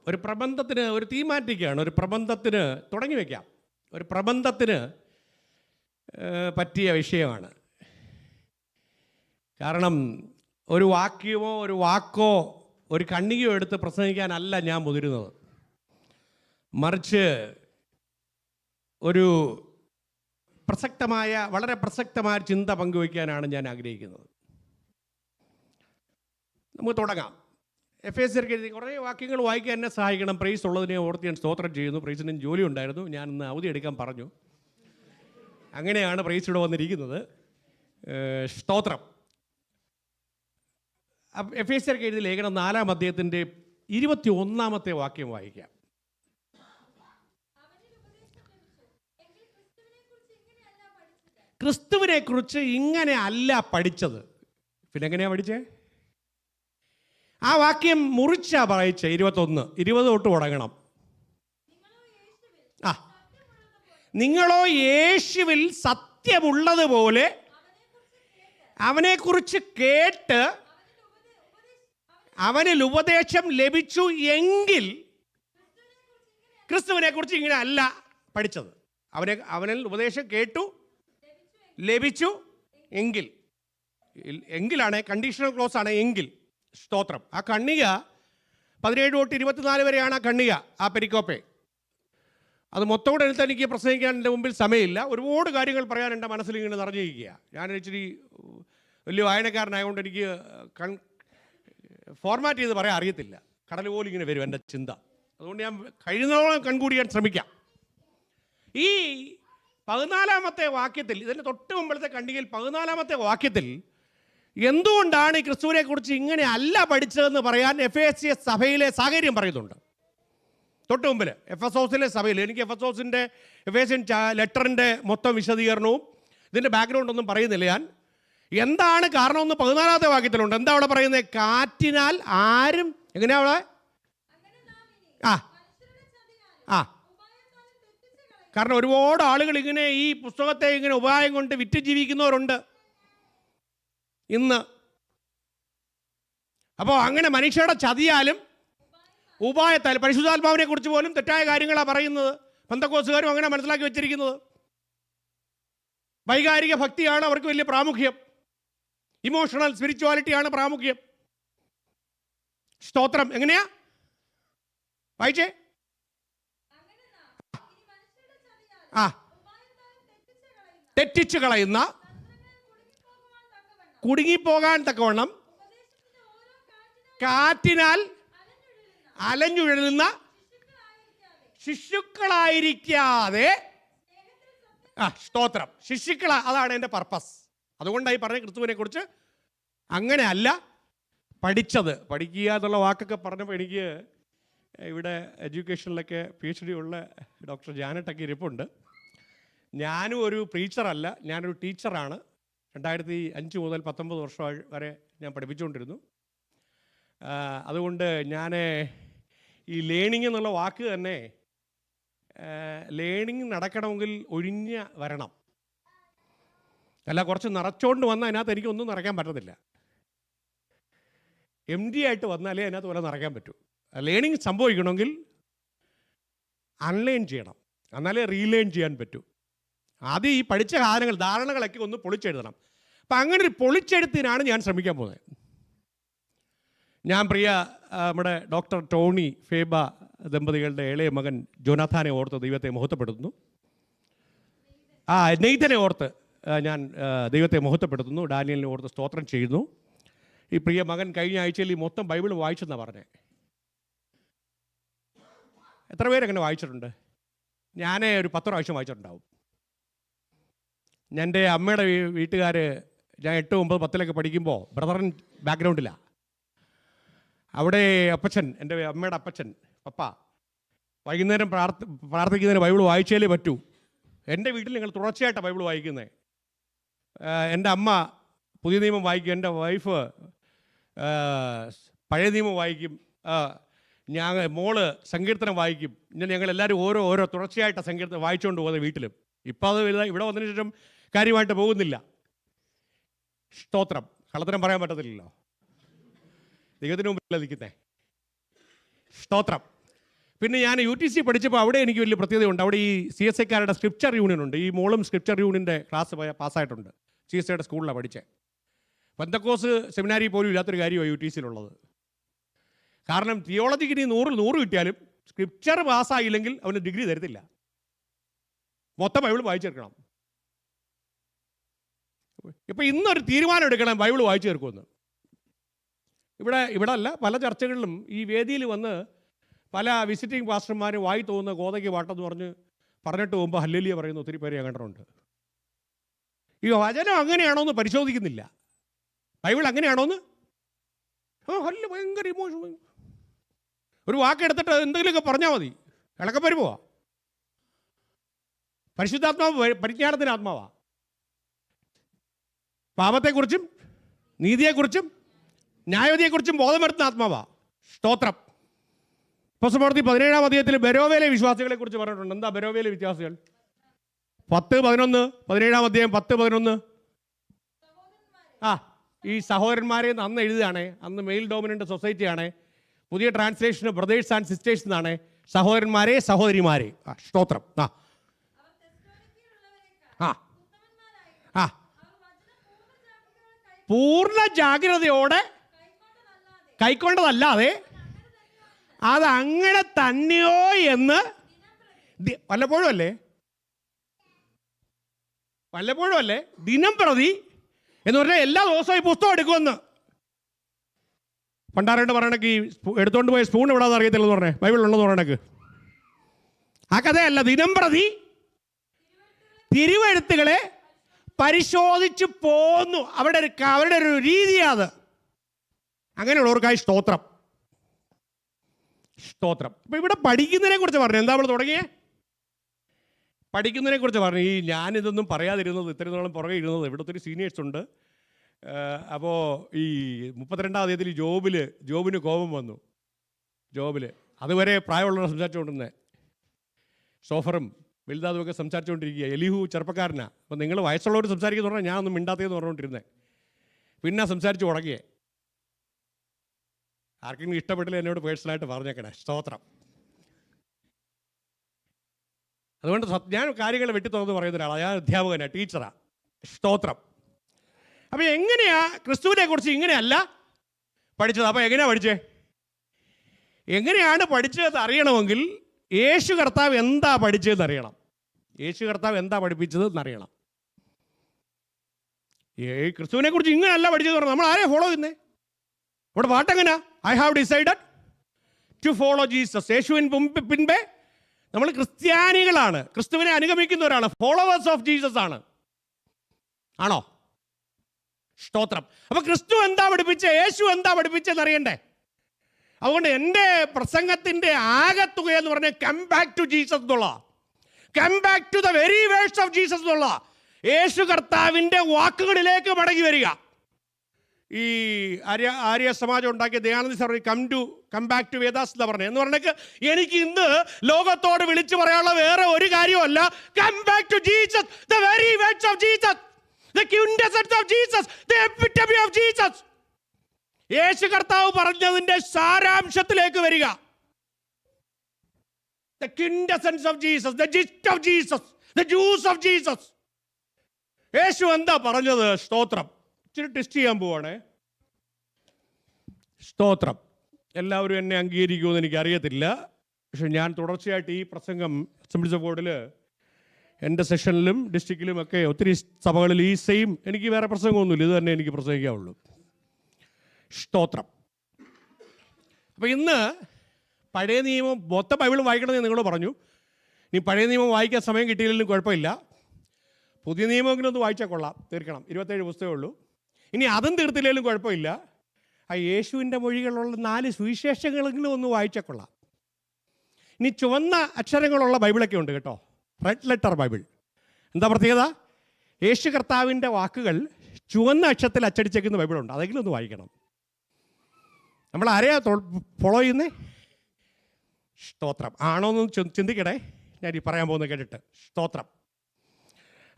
ഒരു പ്രബന്ധത്തിന് ഒരു തീമാറ്റിക്കാണ്, ഒരു പ്രബന്ധത്തിന് തുടങ്ങി വയ്ക്കാം. ഒരു പ്രബന്ധത്തിന് പറ്റിയ വിഷയമാണ്. കാരണം ഒരു വാക്യമോ ഒരു വാക്കോ ഒരു കണ്ണികയോ എടുത്ത് പ്രസംഗിക്കാനല്ല ഞാൻ മുതിരുന്നത്. മറിച്ച് ഒരു വളരെ പ്രസക്തമായ ചിന്ത പങ്കുവയ്ക്കാനാണ് ഞാൻ ആഗ്രഹിക്കുന്നത്. നമുക്ക് തുടങ്ങാം. എഫേസ്യർക്ക് എഴുതി കുറേ വാക്യങ്ങൾ വായിക്കാൻ എന്നെ സഹായിക്കണം. പ്രൈസ് ഉള്ളതിനെ ഓർത്ത് ഞാൻ സ്തോത്രം ചെയ്യുന്നു. പ്രൈസിന് ജോലി ഉണ്ടായിരുന്നു, ഞാൻ ഇന്ന് അവധി എടുക്കാൻ പറഞ്ഞു. അങ്ങനെയാണ് പ്രൈസ് ഇവിടെ വന്നിരിക്കുന്നത്. സ്തോത്രം. എഫേസ്യർക്ക് എഴുതി ലേഖനം 4-ാം അധ്യായത്തിൻ്റെ 21-ാമത്തെ വാക്യം വായിക്കാം. ക്രിസ്തുവിനെ കുറിച്ച് ഇങ്ങനെ അല്ല പഠിച്ചത്. പിന്നെ എങ്ങനെയാ പഠിച്ചേ? ആ വാക്യം മുറിച്ചാ വായിച്ചേ. 20 തൊട്ട് തുടങ്ങണം. നിങ്ങളോ യേശുവിൽ സത്യമുള്ളതുപോലെ അവനെക്കുറിച്ച് കേട്ട് അവനിൽ ഉപദേശം ലഭിച്ചു എങ്കിൽ, ക്രിസ്തുവിനെ കുറിച്ച് ഇങ്ങനെ അല്ല പഠിച്ചത്. അവനിൽ ഉപദേശം കേട്ടു ലഭിച്ചു എങ്കിൽ, എങ്കിലാണ് കണ്ടീഷണൽ ക്ലോസ് ആണ്. എങ്കിൽ സ്തോത്രം. ആ കണ്ണിക 17 തൊട്ട് 24 വരെയാണ് ആ കണ്ണിക, ആ പെരിക്കോപ്പെ. അത് മൊത്തം കൂടെ എടുത്ത് എനിക്ക് പ്രസംഗിക്കാൻ എൻ്റെ മുമ്പിൽ സമയമില്ല. ഒരുപാട് കാര്യങ്ങൾ പറയാൻ എൻ്റെ മനസ്സിൽ ഇങ്ങനെ നിറഞ്ഞിരിക്കുക. ഞാൻ ഇച്ചിരി വലിയ വായനക്കാരനായതുകൊണ്ട് എനിക്ക് ഫോർമാറ്റ് ചെയ്ത് പറയാൻ അറിയത്തില്ല. കടൽ പോലും ഇങ്ങനെ വരും എൻ്റെ ചിന്ത. അതുകൊണ്ട് ഞാൻ കഴിയുന്നതോളം കൺകൂടിയാൻ ശ്രമിക്കാം. ഈ 14-ാമത്തെ വാക്യത്തിൽ, ഇതിൻ്റെ തൊട്ട് മുമ്പത്തെ കണ്ണികയിൽ 14-ാമത്തെ വാക്യത്തിൽ എന്തുകൊണ്ടാണ് ഈ ക്രിസ്തുവിനെ കുറിച്ച് ഇങ്ങനെ അല്ല പഠിച്ചതെന്ന് പറയാൻ എഫേസ്യ സഭയിലെ സാഹചര്യം പറയുന്നുണ്ട്. തൊട്ട് മുമ്പിൽ എഫെസോസിലെ സഭയിൽ, എനിക്ക് എഫേസ്യൻ ലെറ്ററിൻ്റെ മൊത്തം വിശദീകരണവും ഇതിൻ്റെ ബാക്ക്ഗ്രൗണ്ട് ഒന്നും പറയുന്നില്ല ഞാൻ. എന്താണ് കാരണമെന്ന് 14-ാമത്തെ വാക്യത്തിലുണ്ട്. എന്താ അവിടെ പറയുന്നത്? കാറ്റിനാൽ ആരും എങ്ങനെയാ അവിടെ കാരണം ഒരുപാട് ആളുകൾ ഇങ്ങനെ ഈ പുസ്തകത്തെ ഇങ്ങനെ ഉപായം കൊണ്ട് വിറ്റ് ജീവിക്കുന്നവരുണ്ട് ഇന്ന്. അപ്പോൾ അങ്ങനെ മനുഷ്യരുടെ ചതിയാലും ഉപായത്താലും, പരിശുദ്ധാത്മാവിനെ കുറിച്ച് പോലും തെറ്റായ കാര്യങ്ങളാണ് പറയുന്നത്. പെന്തക്കോസ്തുകാരും അങ്ങനെ മനസ്സിലാക്കി വെച്ചിരിക്കുന്നത്. വൈകാരിക ഭക്തിയാണ് അവർക്ക് വലിയ പ്രാമുഖ്യം. ഇമോഷണൽ സ്പിരിച്വാലിറ്റിയാണ് പ്രാമുഖ്യം. സ്തോത്രം. എങ്ങനെയാ വായിച്ചേ? തെറ്റിച്ചു കളയുന്ന, കുടുങ്ങിപ്പോകാൻ തക്കവണ്ണം കാറ്റിനാൽ അലഞ്ഞുഴലുന്ന ശിശുക്കളായിരിക്കാതെ, സ്തോത്രം, ശിശുക്കള, അതാണ് എൻ്റെ പർപ്പസ്. അതുകൊണ്ടായി പറഞ്ഞ ക്രിസ്തുവിനെ കുറിച്ച് അങ്ങനെ അല്ല പഠിച്ചത്. പഠിക്കുക എന്നുള്ള വാക്കൊക്കെ പറഞ്ഞപ്പോൾ എനിക്ക് ഇവിടെ എഡ്യൂക്കേഷനിലൊക്കെ PhD ഉള്ള ഡോക്ടർ ജാനറ്റൊക്കെ ഇരിപ്പുണ്ട്. ഞാനും ഒരു പ്രീച്ചറല്ല, ഞാനൊരു ടീച്ചറാണ്. 2005 മുതൽ 19 വർഷം വരെ ഞാൻ പഠിപ്പിച്ചുകൊണ്ടിരുന്നു. അതുകൊണ്ട് ഞാൻ ഈ ലേണിംഗ് എന്നുള്ള വാക്ക് തന്നെ, ലേണിംഗ് നടക്കണമെങ്കിൽ ഒഴിഞ്ഞ വരണം. അല്ല കുറച്ച് നിറച്ചോണ്ട് വന്നാൽ അതിനകത്ത് എനിക്കൊന്നും നിറയ്ക്കാൻ പറ്റത്തില്ല. empty ആയിട്ട് വന്നാലേ അതിനകത്ത് പോലെ നിറയ്ക്കാൻ പറ്റൂ. ലേണിംഗ് സംഭവിക്കണമെങ്കിൽ അൺലേൺ ചെയ്യണം, എന്നാലേ റീലേൺ ചെയ്യാൻ പറ്റൂ. ആദ്യം ഈ പഠിച്ച സാധനങ്ങൾ, ധാരണകളൊക്കെ ഒന്ന് പൊളിച്ചെഴുതണം. അപ്പം അങ്ങനെ ഒരു പൊളിച്ചെഴുത്തിനാണ് ഞാൻ ശ്രമിക്കാൻ പോകുന്നത്. ഞാൻ പ്രിയ നമ്മുടെ ഡോക്ടർ ടോണി ഫേബ ദമ്പതികളുടെ ഇളയ മകൻ ജോനാഥാനെ ഓർത്ത് ദൈവത്തെ മഹത്വപ്പെടുത്തുന്നു. നെയ്തനെ ഓർത്ത് ഞാൻ ദൈവത്തെ മഹത്വപ്പെടുത്തുന്നു. ഡാനിയലിനെ ഓർത്ത് സ്തോത്രം ചെയ്യുന്നു. ഈ പ്രിയ മകൻ കഴിഞ്ഞ ആഴ്ചയിൽ ഈ മൊത്തം ബൈബിൾ വായിച്ചെന്നാണ് പറഞ്ഞത്. എത്ര പേരങ്ങനെ വായിച്ചിട്ടുണ്ട്? ഞാൻ ഒരു 10 പ്രാവശ്യം വായിച്ചിട്ടുണ്ടാവും. എൻ്റെ അമ്മയുടെ വീട്ടുകാർ, ഞാൻ 8, 9, 10 പഠിക്കുമ്പോൾ ബ്രദറൻ ബാക്ക്ഗ്രൗണ്ടിലാണ്. അവിടെ അപ്പച്ചൻ, എൻ്റെ അമ്മയുടെ അപ്പച്ചൻ പപ്പ വൈകുന്നേരം പ്രാർത്ഥിക്കുന്നതിന് ബൈബിൾ വായിച്ചാലേ പറ്റൂ. എൻ്റെ വീട്ടിൽ നിങ്ങൾ തുടർച്ചയായിട്ടാണ് ബൈബിൾ വായിക്കുന്നത്. എൻ്റെ അമ്മ പുതിയ നിയമം വായിക്കും, എൻ്റെ വൈഫ് പഴയ നിയമം വായിക്കും, മോള് സങ്കീർത്തനം വായിക്കും. ഇങ്ങനെ ഞങ്ങളെല്ലാവരും ഓരോ തുടർച്ചയായിട്ട് സങ്കീർത്തനം വായിച്ചുകൊണ്ട് പോകുന്നത് വീട്ടിലും. ഇപ്പം അത് ഇവിടെ വന്നതിന് ശേഷം കാര്യമായിട്ട് പോകുന്നില്ല. സ്തോത്രം. കള്ളത്തരം പറയാൻ പറ്റത്തില്ലല്ലോ, ദൈവത്തിന് മുമ്പിലല്ല നിൽക്കുന്നേ. സ്തോത്രം. പിന്നെ ഞാൻ UTC പഠിച്ചപ്പോൾ അവിടെ എനിക്ക് വലിയ പ്രത്യേകതയുണ്ട്. അവിടെ ഈ CSIക്കാരുടെ സ്ക്രിപ്ചർ യൂണിയൻ ഉണ്ട്. ഈ മോളും സ്ക്രിപ്ചർ യൂണിയൻ്റെ ക്ലാസ് പാസ്സായിട്ടുണ്ട്. CSIയുടെ സ്കൂളിലാണ് പഠിച്ചത്. പെന്തക്കോസ് സെമിനാരി പോലും ഇല്ലാത്തൊരു കാര്യമാണ് UTCയിലുള്ളത്. കാരണം തിയോളജിക്ക് ഇനി 100 കിട്ടിയാലും സ്ക്രിപ്ചർ പാസ്സായില്ലെങ്കിൽ അവന് ഡിഗ്രി തരത്തില്ല. മൊത്തം ബൈബിൾ വായിച്ചെടുക്കണം. ഇപ്പം ഇന്നൊരു തീരുമാനം എടുക്കണം, ബൈബിൾ വായിച്ചു തീർക്കുമെന്ന്. ഇവിടെ അല്ല, പല ചർച്ചകളിലും ഈ വേദിയിൽ വന്ന് പല വിസിറ്റിംഗ് പാസ്റ്റർമാരും വായി തോന്നുന്ന ഗോതയ്ക്ക് പാട്ടെന്ന് പറഞ്ഞിട്ട് പോകുമ്പോൾ ഹല്ലേലൂയ പറയുന്ന ഒത്തിരി പേര് ഞാൻ കണ്ടിട്ടുണ്ട്. ഈ വചനം അങ്ങനെയാണോ എന്ന് പരിശോധിക്കുന്നില്ല. ബൈബിൾ അങ്ങനെയാണോന്ന് ഭയങ്കര ഇമോഷൻ. ഒരു വാക്കെടുത്തിട്ട് എന്തെങ്കിലുമൊക്കെ പറഞ്ഞാൽ മതി, ഇളക്കപ്പരി പോവാ. പരിശുദ്ധാത്മാവ് പരിജ്ഞാനത്തിൻ്റെ ആത്മാവാ. പാപത്തെക്കുറിച്ചും നീതിയെക്കുറിച്ചും ന്യായവിധിയെക്കുറിച്ചും ബോധം വരുത്തുന്ന ആത്മാവാ. സ്തോത്രം. അപ്പോസ്തലപ്രവൃത്തി 17-ാം അധ്യായത്തിൽ ബെരോവേലെ വിശ്വാസികളെ കുറിച്ച് പറഞ്ഞിട്ടുണ്ട്. എന്താ ബെരോവേലെ വിശ്വാസികൾ? 10-11 17-ാം അധ്യായം 10-11. ഈ സഹോദരന്മാരെ അന്ന് എഴുതുകയാണേ. അന്ന് മെയിൽ ഡോമിനൻ്റ് സൊസൈറ്റിയാണ്. പുതിയ ട്രാൻസ്ലേഷന് ബ്രദേഴ്സ് ആൻഡ് സിസ്റ്റേഴ്സ് എന്നാണ്. സഹോദരന്മാരെ സഹോദരിമാരെ. സ്തോത്രം. പൂർണ്ണ ജാഗ്രതയോടെ കൈക്കൊണ്ടതല്ലാതെ അതങ്ങനെ തന്നെയോ എന്ന് വല്ലപ്പോഴും അല്ലേ ദിനം പ്രതി എന്ന് പറഞ്ഞാൽ എല്ലാ ദിവസവും ഈ പുസ്തകം എടുക്കുമെന്ന്. പണ്ടാരണ്ട് പറയണക്ക് ഈ എടുത്തുകൊണ്ട് പോയ സ്പൂൺ എവിടാന്ന് അറിയത്തില്ലെന്ന് പറഞ്ഞേ, ബൈബിളിലുണ്ടെന്ന് പറയണക്ക്. ആ കഥയല്ല. ദിനം പ്രതി തിരുവെഴുത്തുകളെ പരിശോധിച്ച് പോന്നു. അവരുടെ ഒരു രീതിയാണ്. അങ്ങനെയുള്ളവർക്കായി സ്തോത്രം. അപ്പം ഇവിടെ പഠിക്കുന്നതിനെ കുറിച്ച് പറഞ്ഞു. എന്താ നമ്മൾ തുടങ്ങിയേ? പഠിക്കുന്നതിനെ കുറിച്ച് പറഞ്ഞു. ഈ ഞാനിതൊന്നും പറയാതിരുന്നത്, ഇത്രയും നാളും പുറകെ ഇരുന്നത്, ഇവിടെ ഒത്തിരി സീനിയേഴ്സ് ഉണ്ട്. അപ്പോൾ ഈ 32-ാം അധ്യായത്തിൽ ജോബിന് കോപം വന്നു. അതുവരെ പ്രായമുള്ളവർ സംസാരിച്ചുകൊണ്ടിരുന്നത്. സോഫറും ബിൽദാദും ഒക്കെ സംസാരിച്ചുകൊണ്ടിരിക്കുക. എലിഹു ചെറുപ്പക്കാരനാണ്. അപ്പോൾ നിങ്ങൾ വയസ്സുള്ളവർ സംസാരിക്കുന്നു പറഞ്ഞാൽ ഞാനൊന്നും മിണ്ടാത്തതെന്ന് പറഞ്ഞുകൊണ്ടിരുന്നത്. പിന്നെ സംസാരിച്ച് തുടങ്ങിയേ. ആർക്കെങ്കിലും ഇഷ്ടപ്പെട്ടില്ല എന്നോട് പേഴ്സണലായിട്ട് പറഞ്ഞേക്കണേ. സ്തോത്രം. അതുകൊണ്ട് ഞാൻ കാര്യങ്ങൾ വെട്ടിത്തുറന്ന് പറയുന്ന ഒരാളാണ്. ഞാൻ അധ്യാപകനാണ്, ടീച്ചറാണ്. സ്തോത്രം. അപ്പോൾ എങ്ങനെയാ ക്രിസ്തുവിനെ കുറിച്ച് ഇങ്ങനെയല്ല പഠിച്ചത്? അപ്പോൾ എങ്ങനെയാണ് പഠിച്ചേ? എങ്ങനെയാണ് പഠിച്ചതെന്ന് അറിയണമെങ്കിൽ യേശു കർത്താവ് എന്താ പഠിച്ചതെന്ന് അറിയണം. യേശു കർത്താവ് എന്താ പഠിപ്പിച്ചതെന്ന് അറിയണം. ക്രിസ്തുവിനെ കുറിച്ച് ഇങ്ങനെയല്ല പഠിച്ചതെന്ന് പറഞ്ഞാൽ നമ്മൾ ആരെയാണ് ഫോളോ ചെയ്യുന്നത്? ഇവിടെ പാട്ടെങ്ങനാ? I have decided to follow Jesus. യേശുവിന് പിൻപേ നമ്മൾ ക്രിസ്ത്യാനികളാണ്, ക്രിസ്തുവിനെ അനുഗമിക്കുന്നവരാണ്, ഫോളോവേഴ്സ് ഓഫ് ജീസസ് ആണ്. ആണോ? സ്തോത്രം. അപ്പൊ ക്രിസ്തു എന്താ പഠിപ്പിച്ചേ, യേശു എന്താ പഠിപ്പിച്ചെന്ന് അറിയണ്ടേ? അതുകൊണ്ട് എൻ്റെ പ്രസംഗത്തിൻ്റെ ആകത്തുക എന്ന് പറഞ്ഞാൽ കം ബാക്ക് ടു ജീസസ് എന്നുള്ള, come back to the very verse of Jesus എന്നുള്ള യേശു കർത്താവിൻ്റെ വാക്കുകളിലേക്ക് മടങ്ങി വരിക. ഈ ആര്യ സമാജം ഉണ്ടാക്കിയ ദയാനന്ദ സർ കം ബാക്ക് ടു വേദാസ് എന്ന് പറഞ്ഞത്. എന്ന് പറഞ്ഞേക്ക് എനിക്ക് ഇന്ന് ലോകത്തോട് വിളിച്ചു പറയാനുള്ള വേറെ ഒരു കാര്യമല്ല. Come back to Jesus, the very words of Jesus, the quintessence of Jesus, the epitome of Jesus. യേശു കർത്താവ് പറഞ്ഞതിന്റെ സാരാംശത്തിലേക്ക് വരിക. The quintessence of Jesus, the gist of Jesus, the juice of Jesus. യേശു എന്താ പറഞ്ഞത്? സ്തോത്രം. ഇച്ചിരി ടെസ്റ്റ് ചെയ്യാൻ പോവാണേ. സ്തോത്രം. എല്ലാവരും എന്നെ അംഗീകരിക്കുമെന്ന് എനിക്കറിയത്തില്ല. പക്ഷെ ഞാൻ തുടർച്ചയായിട്ട് ഈ പ്രസംഗം അസംബ്ലീസ് ഓഫ് ഗോഡിൽ എൻ്റെ സെഷനിലും ഡിസ്ട്രിക്റ്റിലും ഒക്കെ ഒത്തിരി സഭകളിൽ ഈ സെയിം, എനിക്ക് വേറെ പ്രസംഗമൊന്നുമില്ല, ഇത് തന്നെ എനിക്ക് പ്രസംഗിക്കാവുള്ളൂ. സ്തോത്രം. അപ്പോൾ ഇന്ന് പഴയ നിയമം മൊത്തം ബൈബിൾ വായിക്കണമെന്ന് നിങ്ങൾ പറഞ്ഞു. ഇനി പഴയ നിയമം വായിക്കാൻ സമയം കിട്ടിയില്ലെങ്കിലും കുഴപ്പമില്ല. പുതിയ നിയമമെങ്കിലും ഒന്ന് വായിച്ചാൽ കൊള്ളാം, തീർക്കണം. 27 പുസ്തകമേ ഉള്ളൂ. ഇനി അതും തീർത്തില്ലെങ്കിലും കുഴപ്പമില്ല. ആ യേശുവിൻ്റെ മൊഴികളുള്ള 4 സുവിശേഷങ്ങളെങ്കിലും ഒന്ന് വായിച്ചാൽ കൊള്ളാം. ഇനി ചുവന്ന അക്ഷരങ്ങളുള്ള ബൈബിളൊക്കെ ഉണ്ട് കേട്ടോ, റെഡ് ലെറ്റർ ബൈബിൾ. എന്താ പ്രത്യേകത? യേശു കർത്താവിൻ്റെ വാക്കുകൾ ചുവന്ന അക്ഷരത്തിൽ അച്ചടിച്ചേക്കുന്ന ബൈബിളുണ്ട്. അതെങ്കിലും ഒന്ന് വായിക്കണം. നമ്മൾ ആരെയാ ഫോളോ ചെയ്യുന്നേ? സ്തോത്രം. ആണോ എന്ന് ചിന്തിക്കട്ടെ ഞാൻ ഈ പറയാൻ പോകുന്നത് കേട്ടിട്ട്. സ്തോത്രം.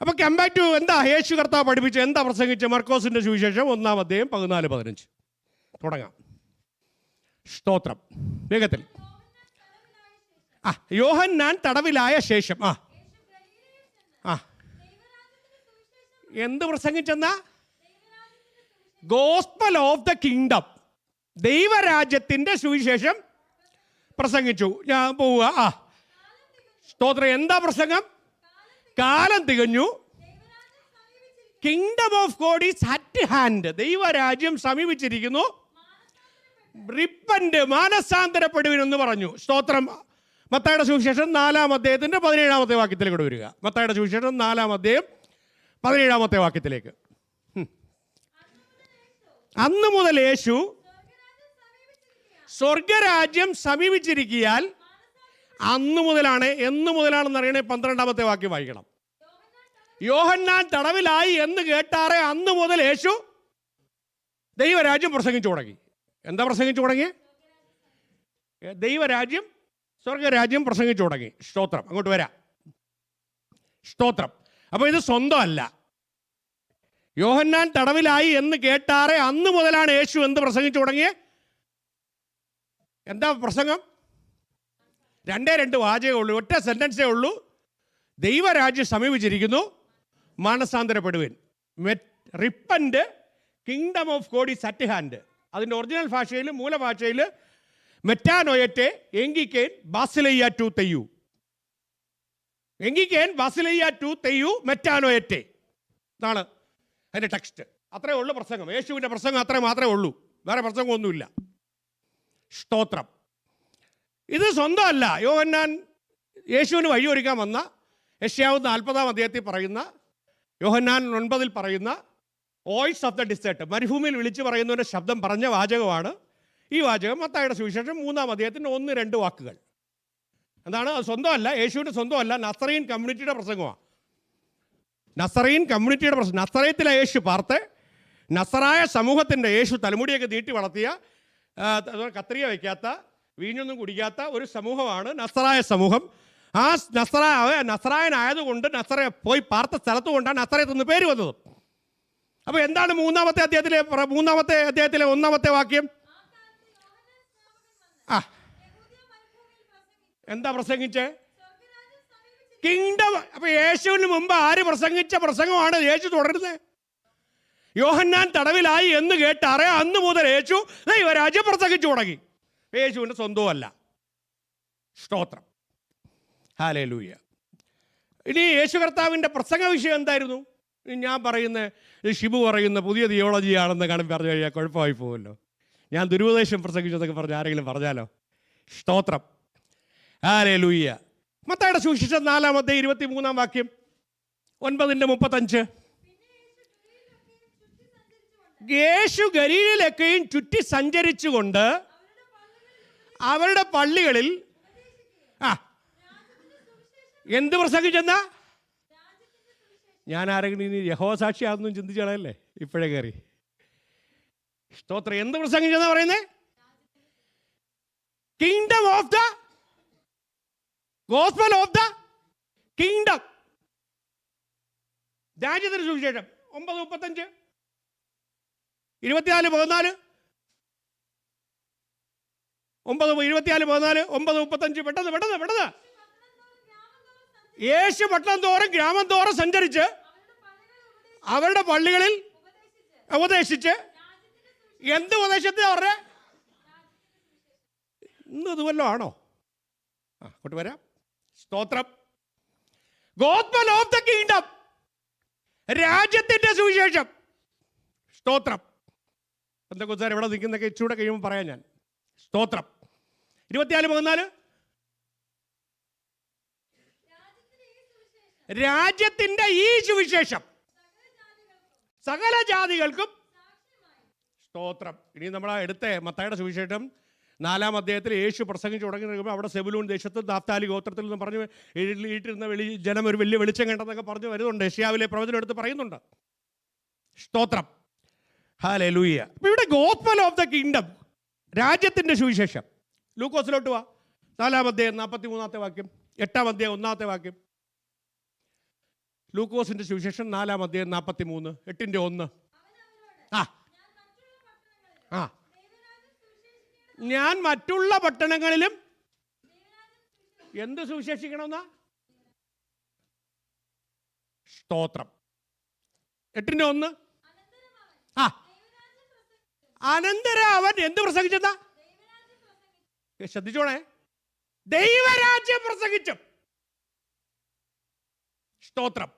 അപ്പോൾ കം ബാക്ക് ടു എന്താ യേശു കർത്താവ് പഠിപ്പിച്ച, എന്താ പ്രസംഗിച്ച? മർക്കോസിൻ്റെ സുവിശേഷം 1-ാം അധ്യായം 14-15 തുടങ്ങാം. സ്തോത്രം. വേഗത്തിൽ. യോഹന്നാൻ തടവിലായ ശേഷം എന്ത് പ്രസംഗിച്ചെന്നാ? ഗോസ്പൽ ഓഫ് ദ കിങ്ഡം, ദൈവരാജ്യത്തിന്റെ സുവിശേഷം പ്രസംഗിച്ചു. ഞാൻ പോവുക. സ്തോത്രം. എന്താ പ്രസംഗം? കാലം തികഞ്ഞു, kingdom of God is at hand, ദൈവരാജ്യം സമീപിച്ചിരിക്കുന്നു, റിപ്പന്റ്, മാനസാന്തരപ്പെടുവിനെന്ന് പറഞ്ഞു. സ്തോത്രം. മത്തായിയുടെ സുവിശേഷം 4-ാം അധ്യായത്തിന്റെ 17-ാമത്തെ വാക്യത്തിലേക്ക് കൂടെ വരിക. മത്തായിയുടെ സുവിശേഷം 4-ാം അധ്യായം 17-ാമത്തെ വാക്യത്തിലേക്ക്. അന്ന് മുതൽ യേശു സ്വർഗരാജ്യം സമീപിച്ചിരിക്കിയാൽ, അന്ന് മുതലാണ്. എന്ന് മുതലാണെന്ന് അറിയണേ 12-ാമത്തെ വാക്യം വായിക്കണം. യോഹന്നാൻ തടവിലായി എന്ന് കേട്ടാറെ അന്ന് മുതൽ യേശു ദൈവരാജ്യം പ്രസംഗിച്ചു തുടങ്ങി. എന്താ പ്രസംഗിച്ചു തുടങ്ങി? ദൈവരാജ്യം, സ്വർഗരാജ്യം പ്രസംഗിച്ചു തുടങ്ങി. സ്തോത്രം. അങ്ങോട്ട് വരാം. സ്തോത്രം. അപ്പോൾ ഇത് സ്വന്തമല്ല. യോഹന്നാൻ തടവിലായി എന്ന് കേട്ടാറെ അന്ന് മുതലാണ് യേശു എന്ത് പ്രസംഗിച്ചു തുടങ്ങിയത്? എന്താ പ്രസംഗം? 2 വാചകമേ ഉള്ളൂ, ഒറ്റ സെന്റൻസേ ഉള്ളൂ. ദൈവരാജ്യം സമീപിച്ചിരിക്കുന്നു, മാനസാന്തരപ്പെടുവിൻ. Repent, kingdom of God is at hand. അതിൻ്റെ ഒറിജിനൽ ഭാഷയിൽ, മൂലഭാഷയിൽ മെറ്റാനോയറ്റെ എങ്കിക്കേൻ ബാസിലയ്യ ടു തെയ്യു, എങ്കിക്കേൻ ബാസിലയ്യ ടു തെയ്യു മെറ്റാനോയറ്റെ എന്നാണ് അതിൻ്റെ ടെക്സ്റ്റ്. അത്രേ ഉള്ളൂ പ്രസംഗം. യേശുവിൻ്റെ പ്രസംഗം അത്രേ മാത്രമേ ഉള്ളൂ, വേറെ പ്രസംഗമൊന്നുമില്ല. സ്തോത്രം. ഇത് സ്വന്തമല്ല. യോഹന്നാൻ യേശുവിന് വഴിയൊരുക്കാൻ വന്ന, യെശയ്യാവ് 40-ാം അധ്യായത്തിൽ പറയുന്ന, യോഹന്നാൻ 9-ൽ പറയുന്ന വോയിസ് ഓഫ് ദ ഡിസേർട്ട്, മരുഭൂമിയിൽ വിളിച്ചു പറയുന്നവൻ്റെ ശബ്ദം പറഞ്ഞ വാചകമാണ് ഈ വാചകം. മത്തായിയുടെ സുവിശേഷം 3-ാം അധ്യായത്തിൻ്റെ 1-2 വാക്കുകൾ. എന്താണ്? അത് സ്വന്തമല്ല, യേശുവിൻ്റെ സ്വന്തമല്ല, നസറീൻ കമ്മ്യൂണിറ്റിയുടെ പ്രസംഗമാണ്. നസറീൻ കമ്മ്യൂണിറ്റിയുടെ പ്രസംഗം. നസറേത്തിലെ യേശു പാർത്ത്, നസറായ സമൂഹത്തിൻ്റെ, യേശു തലമുടിയൊക്കെ നീട്ടി വളർത്തിയ, കത്രിക വയ്ക്കാത്ത, വീഞ്ഞൊന്നും കുടിക്കാത്ത ഒരു സമൂഹമാണ് നസറായ സമൂഹം. ആ നസറായനായതുകൊണ്ട് നസറ പോയി പാർത്ത സ്ഥലത്ത് കൊണ്ടാണ് നസറേത്ത് എന്ന് പേര് വന്നത്. അപ്പോൾ എന്താണ് 3-ാമത്തെ അധ്യായത്തിലെ 1-ാമത്തെ വാക്യം? എന്താ പ്രസംഗിച്ചേ? കിങ്ഡം. അപ്പൊ യേശുവിന് മുമ്പ് ആര് പ്രസംഗിച്ച പ്രസംഗമാണ് യേശു തുടരുന്നത്? യോഹന്നാൻ തടവിലായി എന്ന് കേട്ടാറെ അന്ന് മുതൽ യേശു ദൈവരാജ്യം പ്രസംഗിച്ചു തുടങ്ങി. യേശുവിൻ്റെ സ്വന്തവുമല്ല. സ്തോത്രം. ഹല്ലേലൂയ. ഇനി യേശു കർത്താവിൻ്റെ പ്രസംഗ വിഷയം എന്തായിരുന്നു? ഞാൻ പറയുന്ന, ഷിബു പറയുന്ന പുതിയ തിയോളജിയാണെന്ന് കാണുമ്പോൾ പറഞ്ഞു കഴിഞ്ഞാൽ കുഴപ്പമായി പോകുമല്ലോ. ഞാൻ ദുരുപദേശം പ്രസംഗിച്ചതൊക്കെ പറഞ്ഞ് ആരെങ്കിലും പറഞ്ഞാലോ? സ്തോത്രം. ഹല്ലേലൂയ. മത്തായിയുടെ സുവിശേഷം 4-ാം അധ്യായം 23-ാം വാക്യം, 9-35. യേശു ഗലീലയിലൊക്കെയും ചുറ്റി സഞ്ചരിച്ചുകൊണ്ട് അവരുടെ പള്ളികളിൽ എന്ത് പ്രസംഗിച്ചെന്നാ? ഞാൻ ആരെങ്കിലും ഇനി യഹോവ സാക്ഷിയാണെന്നും ചിന്തിച്ചു കളയല്ലേ ഇപ്പോഴേ കയറി. സ്തോത്രം. എന്ത് പ്രസംഗിച്ചെന്നാ പറയുന്നേ? Kingdom of the gospel of the kingdom, രാജ്യത്തിന് സുവിശേഷം. 9:35, 24:14, 9:24, 9:35. പെട്ടെന്ന്. യേശു പട്ടണം തോറും ഗ്രാമം തോറും സഞ്ചരിച്ച് അവരുടെ പള്ളികളിൽ ഉപദേശിച്ച്. എന്ത് ഉപദേശത്തെ അവരുടെ? ഇന്ന് ഇതുവല്ലോ ആണോ? അങ്ങോട്ട് വരാം. സ്തോത്രം. ഗോസ്പൽ ഓഫ് ദ കിങ്ഡം, രാജ്യത്തിന്റെ സുവിശേഷം. സ്തോത്രം. എന്തൊക്കെ ഇവിടെ നിൽക്കുന്നൊക്കെ ഇച്ചൂടെ കഴിയുമ്പോൾ പറയാം ഞാൻ. സ്തോത്രം. 24:14. രാജ്യത്തിന്റെ ഈ സുവിശേഷം സകല ജാതികൾക്കും. സ്തോത്രം. ഇനി നമ്മൾ എടുത്ത മത്തായിയുടെ സുവിശേഷം 4-ാം അധ്യായത്തിൽ യേശു പ്രസംഗിച്ച് തുടങ്ങി നിൽക്കുമ്പോൾ അവിടെ സെബുലൂൻ ദേശത്ത് നാഫ്താലി ഗോത്രത്തിൽ നിന്ന് പറഞ്ഞ് ഈട്ടിരുന്ന ജനം ഒരു വലിയ വെളിച്ചം കണ്ടെന്നൊക്കെ പറഞ്ഞ് വരുന്നുണ്ട്. യെശയ്യാവിലെ പ്രവചനം എടുത്ത് പറയുന്നുണ്ട്. സ്തോത്രം. ഹല്ലേലൂയ. അപ്പോൾ ഇവിടെ ഗോസ്പൽ ഓഫ് ദ കിങ്ഡം, രാജ്യത്തിൻ്റെ സുവിശേഷം. ലൂക്കോസിലോട്ട് വാ. 4-ാം അധ്യായം 43-ാമത്തെ വാക്യം, 8-ാം അധ്യായം 1-ാമത്തെ വാക്യം. ലൂക്കോസിന്റെ സുവിശേഷം 4-ാം അധ്യായം 43, 8-1. ഞാൻ മറ്റുള്ള പട്ടണങ്ങളിലും എന്ത് സുവിശേഷിക്കണമെന്നാ? സ്തോത്രം. 8:1. ആ, അനന്തരം അവൻ എന്ത് പ്രസംഗിച്ചെന്നാ? ശ്രദ്ധിച്ചോണേ, ദൈവരാജ്യം പ്രസംഗിച്ചു. സ്തോത്രം.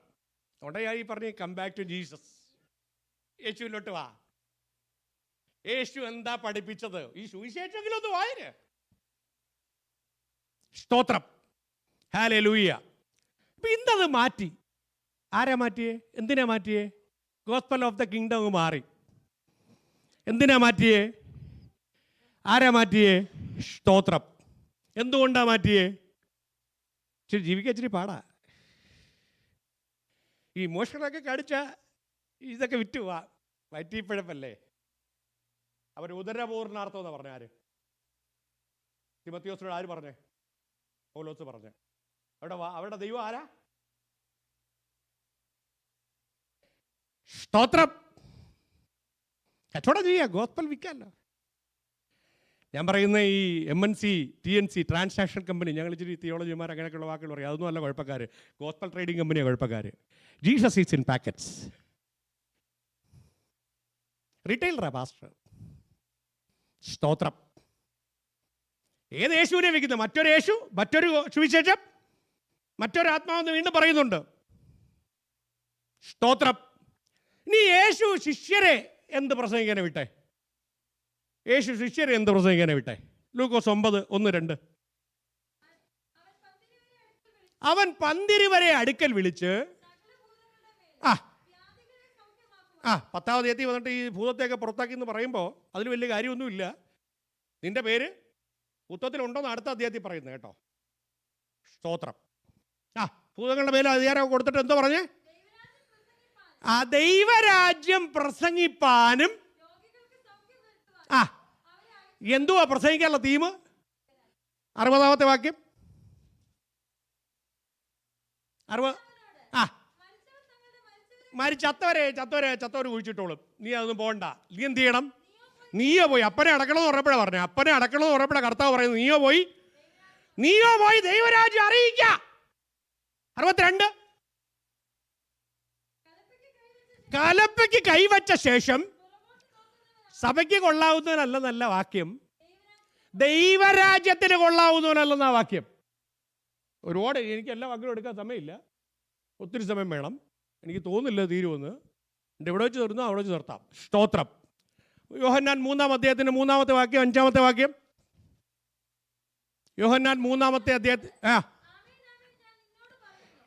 അതുകൊണ്ട് ഞാൻ ഈ പറഞ്ഞ കം ബാക്ക് ടു ജീസസ്. യേശുവിലോട്ട് വാ. യേശു എന്താ പഠിപ്പിച്ചത്? ഈ സുവിശേഷമെങ്കിലും ഒന്ന് വായന. സ്തോത്രം. ഹല്ലേലൂയ. അപ്പൊ ഇന്നത് മാറ്റി. ആരാ മാറ്റിയേ? എന്തിനാ മാറ്റിയേ? ഗോസ്പൽ ഓഫ് ദ കിങ്ഡം മാറി. എന്തിനാ മാറ്റിയേ? ആരാ മാറ്റിയേ? സ്തോത്രം. എന്തുകൊണ്ടാ മാറ്റിയേ? ഇച്ചിരി ജീവിക്കാൻ ഇച്ചിരി പാടാ. ഈ മോഷണമൊക്കെ കടിച്ച ഇതൊക്കെ വിറ്റു വയറ്റിപ്പഴപ്പല്ലേ. അവർ ഉദരപൂർണാർത്ഥം എന്നാ പറഞ്ഞ. ആര്? തിമോത്തിയോസിനോട് ആര് പറഞ്ഞേ? പൗലോസ് പറഞ്ഞേ. അവരുടെ ദൈവം ആരാ? സ്തോത്രം. കച്ചവടം ചെയ്യാം, ഗോസ്പൽ വിൽക്കാമല്ലോ. ഞാൻ പറയുന്ന ഈ MNC TNC ട്രാൻസാക്ഷൻ കമ്പനി, ഞങ്ങൾ ഇച്ചിരി തിയോളജിമാർ അങ്ങനെയൊക്കെയുള്ള വാക്കുകൾ പറയും. അതൊന്നും അല്ല കുഴപ്പക്കാർ. ഗോസ്പൽ ട്രേഡിംഗ് കമ്പനിയാണ് കുഴപ്പക്കാർ. Jesus is in packets. റീറ്റെയിലറാ പാസ്റ്റർ. സ്തോത്രം. ഏത് യേശുവിനെ വിൽക്കുന്നത്? മറ്റൊരു യേശു, മറ്റൊരു സുവിശേഷം, മറ്റൊരു ആത്മാവെന്ന് വീണ്ടും പറയുന്നുണ്ട്. സ്തോത്രം. ഇനി യേശു ശിഷ്യരെ എന്ത് പ്രസംഗിക്കാനെ വിട്ടെ? യേശു ശിഷ്യരെ എന്ത് പ്രസംഗിക്കാനെ വിട്ടെ? ലൂക്കോസ് 9:1-2. അവൻ പന്തിരുവരെ അടുക്കൽ വിളിച്ച്, ആ 10ാമത് എത്തി വന്നിട്ട് ഈ ഭൂതത്തെയൊക്കെ പുറത്താക്കി എന്ന് പറയുമ്പോൾ അതിൽ വലിയ കാര്യമൊന്നുമില്ല. നിന്റെ പേര് പുസ്തകത്തിലുണ്ടോന്ന് അടുത്ത അധ്യായത്തിൽ പറയുന്നത് കേട്ടോ. സ്തോത്രം. ഭൂതങ്ങളുടെ മേലെ അധികാരം കൊടുത്തിട്ട് എന്തോ പറഞ്ഞേ? ആ ദൈവരാജ്യം പ്രസംഗിപ്പാനും. എന്തുവാ പ്രസംഗിക്കാനുള്ള തീം? 60ാമത്തെ വാക്യം. 60. ചത്തവരെ കുഴിച്ചിട്ടോളും. നീ അതൊന്നും പോകണ്ട. നീ എന്ത് ചെയ്യണം? നീയോ പോയി അപ്പനെ അടക്കണമെന്ന് പറഞ്ഞപ്പോഴാണ് പറഞ്ഞത്. അപ്പനെ അടക്കണമെന്ന് പറഞ്ഞപ്പോഴാണ് കർത്താവ് പറയുന്നത് നീയോ പോയി ദൈവരാജ്യം അറിയിക്ക. 62. കലപ്പയ്ക്ക് കൈവച്ച ശേഷം. സഭയ്ക്ക് കൊള്ളാവുന്നവനല്ല നല്ല വാക്യം, ദൈവരാജ്യത്തിന് കൊള്ളാവുന്നവനല്ലെന്നാ വാക്യം. ഒരുപാട് എനിക്ക് എല്ലാ വാക്കുകളും എടുക്കാൻ സമയമില്ല, ഒത്തിരി സമയം വേണം. എനിക്ക് തോന്നുന്നില്ല തീരുമെന്ന്. എൻ്റെ എവിടെ വെച്ച് തീർന്നോ അവിടെ വെച്ച് നിർത്താം. സ്തോത്രം. യോഹന്നാൻ 3-ാം അധ്യായത്തിൻ്റെ 3-ാമത്തെ വാക്യം, 5-ാമത്തെ വാക്യം. യോഹന്നാൻ 3-ാമത്തെ അധ്യായത്തിൽ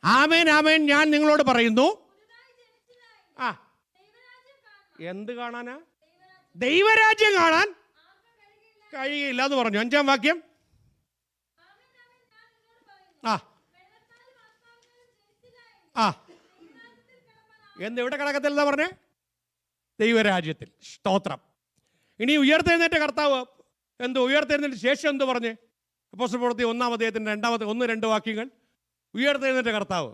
ആമേൻ ആമേൻ ഞാൻ നിങ്ങളോട് പറയുന്നു. എന്ത് കാണാനാ? ദൈവരാജ്യം കാണാൻ കഴിയില്ല എന്ന് പറഞ്ഞു. 5-ാം വാക്യം. എവിടെ കിടക്കത്തില്ല പറഞ്ഞേ? ദൈവരാജ്യത്തിൽ. സ്തോത്രം. ഇനി ഉയർത്തെഴുന്നേറ്റ കർത്താവ് ഉയർത്തെഴുന്നേറ്റ ശേഷം എന്ത് പറഞ്ഞേ? അപ്പോസ്തല പ്രവൃത്തി 1-ാം അധ്യായത്തിൻ്റെ 1-2 വാക്യങ്ങൾ. ഉയർത്തെഴുന്നേറ്റ കർത്താവ്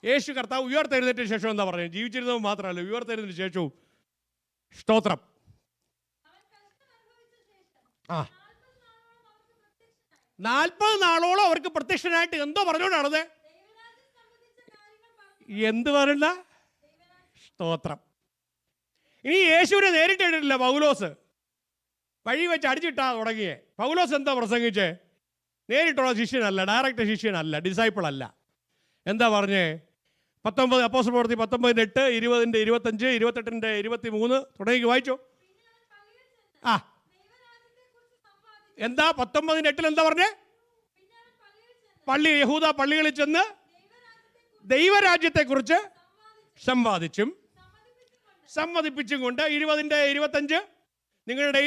യേശു കർത്താവ് ഉയർത്തെഴുന്നേറ്റ ശേഷം എന്താ പറഞ്ഞത്? ജീവിച്ചിരുന്നതും മാത്രമല്ല, ഉയർത്തെഴുന്നേറ്റ ശേഷവും. സ്തോത്രം. 40 നാളോളം അവർക്ക് പ്രത്യക്ഷനായിട്ട് എന്തോ പറഞ്ഞുകൊണ്ടാണത്? എന്ത് പറഞ്ഞ? സ്തോത്രം. ഇനി യേശുവിനെ നേരിട്ട് ഇട്ടിട്ടില്ല പൗലോസ്, വഴി വെച്ച് അടിച്ചിട്ടാ തുടങ്ങിയേ. പൗലോസ് എന്താ പ്രസംഗിച്ചേ? നേരിട്ടുള്ള ശിഷ്യനല്ല, ഡയറക്റ്റ് ശിഷ്യനല്ല, ഡിസൈപ്പിൾ അല്ല. എന്താ പറഞ്ഞേ? 19 അപ്പോസ്തല പ്രവൃത്തി 19:8, 20:25, 28:23 തുടങ്ങി വായിച്ചോ. എന്താ 19:8 എന്താ പറഞ്ഞേ? യഹൂദ പള്ളികളിൽ ചെന്ന് ദൈവരാജ്യത്തെക്കുറിച്ച് സമ്മതിപ്പിച്ചും കൊണ്ട് 20:25 നിങ്ങളുടെ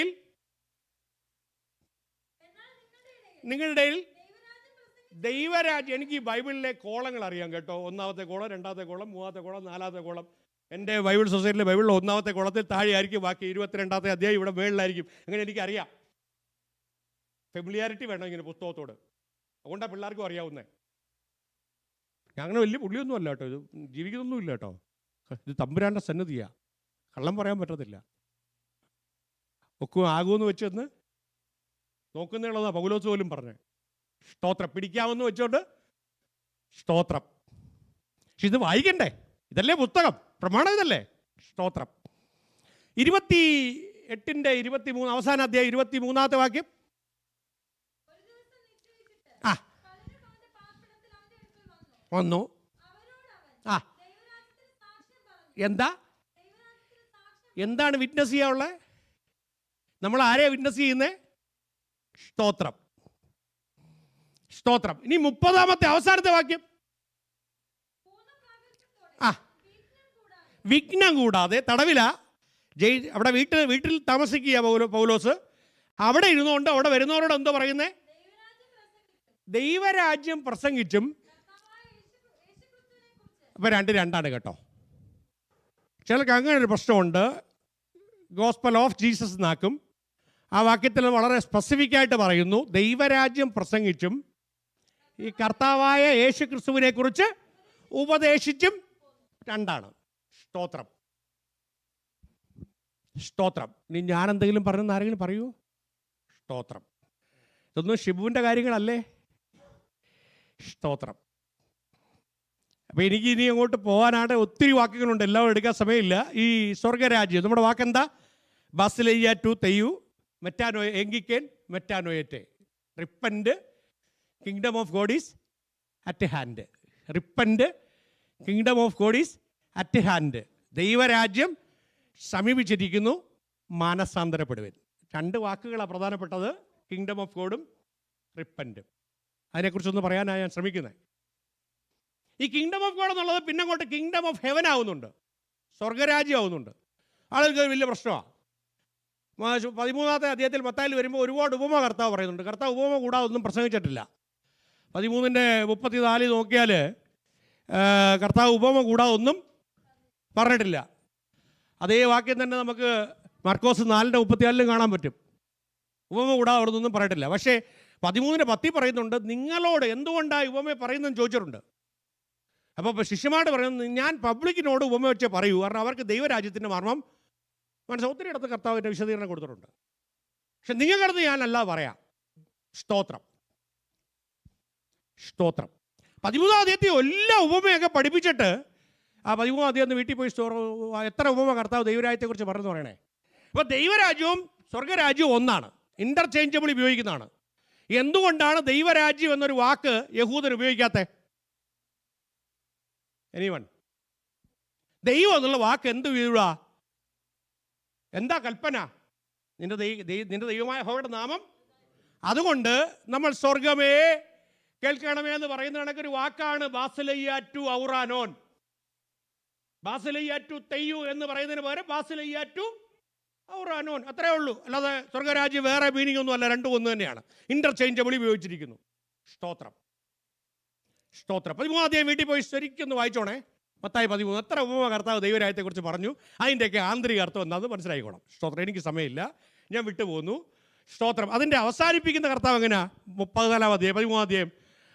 ദൈവരാജ്യം. എനിക്ക് ഈ ബൈബിളിലെ കോളങ്ങൾ അറിയാം കേട്ടോ. 1-ാമത്തെ കോളം, 2-ാമത്തെ കോളം, 3-ാമത്തെ കോളം, 4-ാമത്തെ കോളം. എൻ്റെ ബൈബിൾ സൊസൈറ്റിയിലെ ബൈബിളിൽ 1-ാമത്തെ കോളത്തിൽ താഴെയായിരിക്കും, ബാക്കി 22-ാമത്തെ അധ്യായം ഇവിടെ മേളിലായിരിക്കും. അങ്ങനെ എനിക്കറിയാം. ഫെമിലിയാരിറ്റി വേണം ഇങ്ങനെ പുസ്തകത്തോട്. അതുകൊണ്ടാണ് പിള്ളേർക്കും അറിയാവുന്നത്. ഞാൻ അങ്ങനെ വലിയ പുള്ളിയൊന്നും അല്ല കേട്ടോ, ഇത് ജീവിക്കുന്നൊന്നുമില്ല കേട്ടോ. ഇത് തമ്പുരാൻ്റെ സന്നിധിയാണ്, കള്ളം പറയാൻ പറ്റത്തില്ല. ആകുമെന്ന് വെച്ചെന്ന് നോക്കുന്നതാണെന്നാ പൗലോസ് പോലും പറഞ്ഞത്. സ്തോത്രം. പിടിക്കാമെന്ന് വെച്ചോണ്ട് സ്തോത്രം. പക്ഷെ ഇത് വായിക്കണ്ടേ? ഇതല്ലേ പുസ്തകം, പ്രമാണം ഇതല്ലേ. സ്തോത്രം. 28:23 അവസാന അധ്യായം 23 വാക്യം. ആ വന്നു. ആ എന്താണ് വിറ്റ്നസ് ചെയ്യാനുള്ളത്? നമ്മൾ ആരെയാ വിറ്റ്നസ് ചെയ്യുന്നേ? സ്തോത്രം. സ്തോത്രം. ഇനി 30 അവസാനത്തെ വാക്യം. ആ വിഘ്നം കൂടാതെ തടവില അവിടെ വീട്ടിൽ താമസിക്കുക പൗലോസ്. അവിടെ ഇരുന്നുകൊണ്ട് അവിടെ വരുന്നവരോട് എന്തോ പറയുന്നേ? ദൈവരാജ്യം പ്രസംഗിച്ചും. അപ്പൊ രണ്ടാണ് കേട്ടോ. ചിലർക്ക് അങ്ങനെ ഒരു പ്രശ്നമുണ്ട്. ഗോസ്പൽ ഓഫ് ജീസസ് എന്നാക്കും. ആ വാക്യത്തിൽ വളരെ സ്പെസിഫിക് ആയിട്ട് പറയുന്നു, ദൈവരാജ്യം പ്രസംഗിച്ചും ഈ കർത്താവായ യേശു ക്രിസ്തുവിനെ കുറിച്ച് ഉപദേശിച്ചും. രണ്ടാണ്. സ്തോത്രം. സ്തോത്രം. ഇനി ഞാൻ എന്തെങ്കിലും പറഞ്ഞെന്ന് ആരെങ്കിലും പറയൂ? സ്തോത്രം. ഇതൊന്നും ഷിബുവിൻ്റെ കാര്യങ്ങളല്ലേ? സ്തോത്രം. അപ്പം എനിക്ക് ഇനി അങ്ങോട്ട് പോകാനായിട്ട് ഒത്തിരി വാക്കുകളുണ്ട്, എല്ലാം എടുക്കാൻ സമയമില്ല. ഈ സ്വർഗരാജ്യം, നമ്മുടെ വാക്കെന്താ? ബാസിലെയ്യ ടു തെയ്യു മെറ്റാനോ എങ്കിക്കേൻ മെറ്റാനോയറ്റെ. Repent, kingdom of God is at hand. Repent, kingdom of God is at hand. ദൈവരാജ്യം സമീപിച്ചിരിക്കുന്നു, മാനസാന്തരപ്പെടുവൻ. രണ്ട് വാക്കുകളാണ് പ്രധാനപ്പെട്ടത്, കിങ്ഡം ഓഫ് ഗോഡും റിപ്പൻഡും. അതിനെക്കുറിച്ചൊന്ന് പറയാനാണ് ഞാൻ ശ്രമിക്കുന്നത്. ഈ കിങ്ഡം ഓഫ് ഗോഡ് എന്നുള്ളത് പിന്നെ അങ്ങോട്ട് കിങ്ഡം ഓഫ് ഹെവൻ ആവുന്നുണ്ട്, സ്വർഗരാജ്യം ആവുന്നുണ്ട്. ആളുകൾക്ക് വലിയ പ്രശ്നമാണ്. 13 അധ്യായത്തിൽ മത്തായിൽ വരുമ്പോൾ ഒരുപാട് ഉപമ കർത്താവ് പറയുന്നുണ്ട്. കർത്താവ് ഉപമ കൂടാതെ ഒന്നും പ്രസംഗിച്ചിട്ടില്ല. 13:34 നോക്കിയാൽ കർത്താവ് ഉപമ കൂടാതെ ഒന്നും പറഞ്ഞിട്ടില്ല. അതേ വാക്യം തന്നെ നമുക്ക് മാർക്കോസ് 4:34 കാണാൻ പറ്റും. ഉപമ കൂടാതെ അവിടെ നിന്നും പറഞ്ഞിട്ടില്ല. പക്ഷേ 13:10 പറയുന്നുണ്ട്, നിങ്ങളോട് എന്തുകൊണ്ടാണ് ഉപമ പറയുന്നതെന്ന് ചോദിച്ചിട്ടുണ്ട്. അപ്പോൾ ശിഷ്യന്മാരോട് പറയുന്നത്, ഞാൻ പബ്ലിക്കിനോട് ഉപമ വെച്ച് പറയൂ, കാരണം അവർക്ക് ദൈവരാജ്യത്തിൻ്റെ മർമ്മം മനസ്സിൽ. ഒത്തിരി ഇടത്ത് കർത്താവിൻ്റെ വിശദീകരണം കൊടുത്തിട്ടുണ്ട്. പക്ഷെ നിങ്ങൾക്കടുത്ത് ഞാനല്ല പറയാം. സ്തോത്രം. സ്തോത്രം. 13 അധ്യായത്തിൽ എല്ലാ ഉപമയൊക്കെ പഠിപ്പിച്ചിട്ട് ആ 13 അധ്യായം വീട്ടിൽ പോയി എത്ര ഉപമ കർത്താവ് ദൈവരാജ്യത്തെക്കുറിച്ച് പറഞ്ഞു പറയണേ. അപ്പോൾ ദൈവരാജ്യവും സ്വർഗരാജ്യവും ഒന്നാണ്, ഇൻ്റർചേഞ്ചബിൾ ഉപയോഗിക്കുന്നതാണ്. എന്തുകൊണ്ടാണ് ദൈവരാജ്യം എന്നൊരു വാക്ക് യഹൂദർ ഉപയോഗിക്കാത്തത്? എനിവൺ? ദൈവം എന്നുള്ള വാക്ക് എന്ത് വീഴുക? എന്താ കൽപ്പന? നിന്റെ ദൈവമായ യഹോവയുടെ നാമം. അതുകൊണ്ട് നമ്മൾ സ്വർഗമേ കേൾക്കണമേ എന്ന് പറയുന്ന കണക്കൊരു വാക്കാണ് ബാസിലെയ്യ ടു ഔറാനോൻ. ബാസിലെയ്യ ടു തെയ്യു എന്ന് പറയുന്നതിന് പകരം ബാസിലെയ്യ ടു ഔറാനോൻ, അത്രേ ഉള്ളൂ. അല്ലാതെ സ്വർഗരാജ്യം വേറെ മീനിങ് ഒന്നും അല്ല, രണ്ടും ഒന്ന് തന്നെയാണ്. ഇന്റർചേഞ്ചബിൾ ഉപയോഗിച്ചിരിക്കുന്നു. സ്തോത്രം. സ്തോത്രം. 13 അധ്യായം വീട്ടിൽ പോയി ശരിക്കൊന്ന് വായിച്ചോണേ. മത്തായി 13 എത്ര ഉപമ കർത്താവ് ദൈവരാജ്യത്തെക്കുറിച്ച് പറഞ്ഞു, അതിൻ്റെയൊക്കെ ആന്തരിക അർത്ഥം എന്താണെന്ന് മനസ്സിലായിക്കോണം. സ്തോത്രം. എനിക്ക് സമയമില്ല, ഞാൻ വിട്ടുപോകുന്നു. സ്തോത്രം. അതിൻ്റെ അവസാനിപ്പിക്കുന്ന കർത്താവ് എങ്ങനെയാ? 14 അധ്യായം 13 അധ്യായം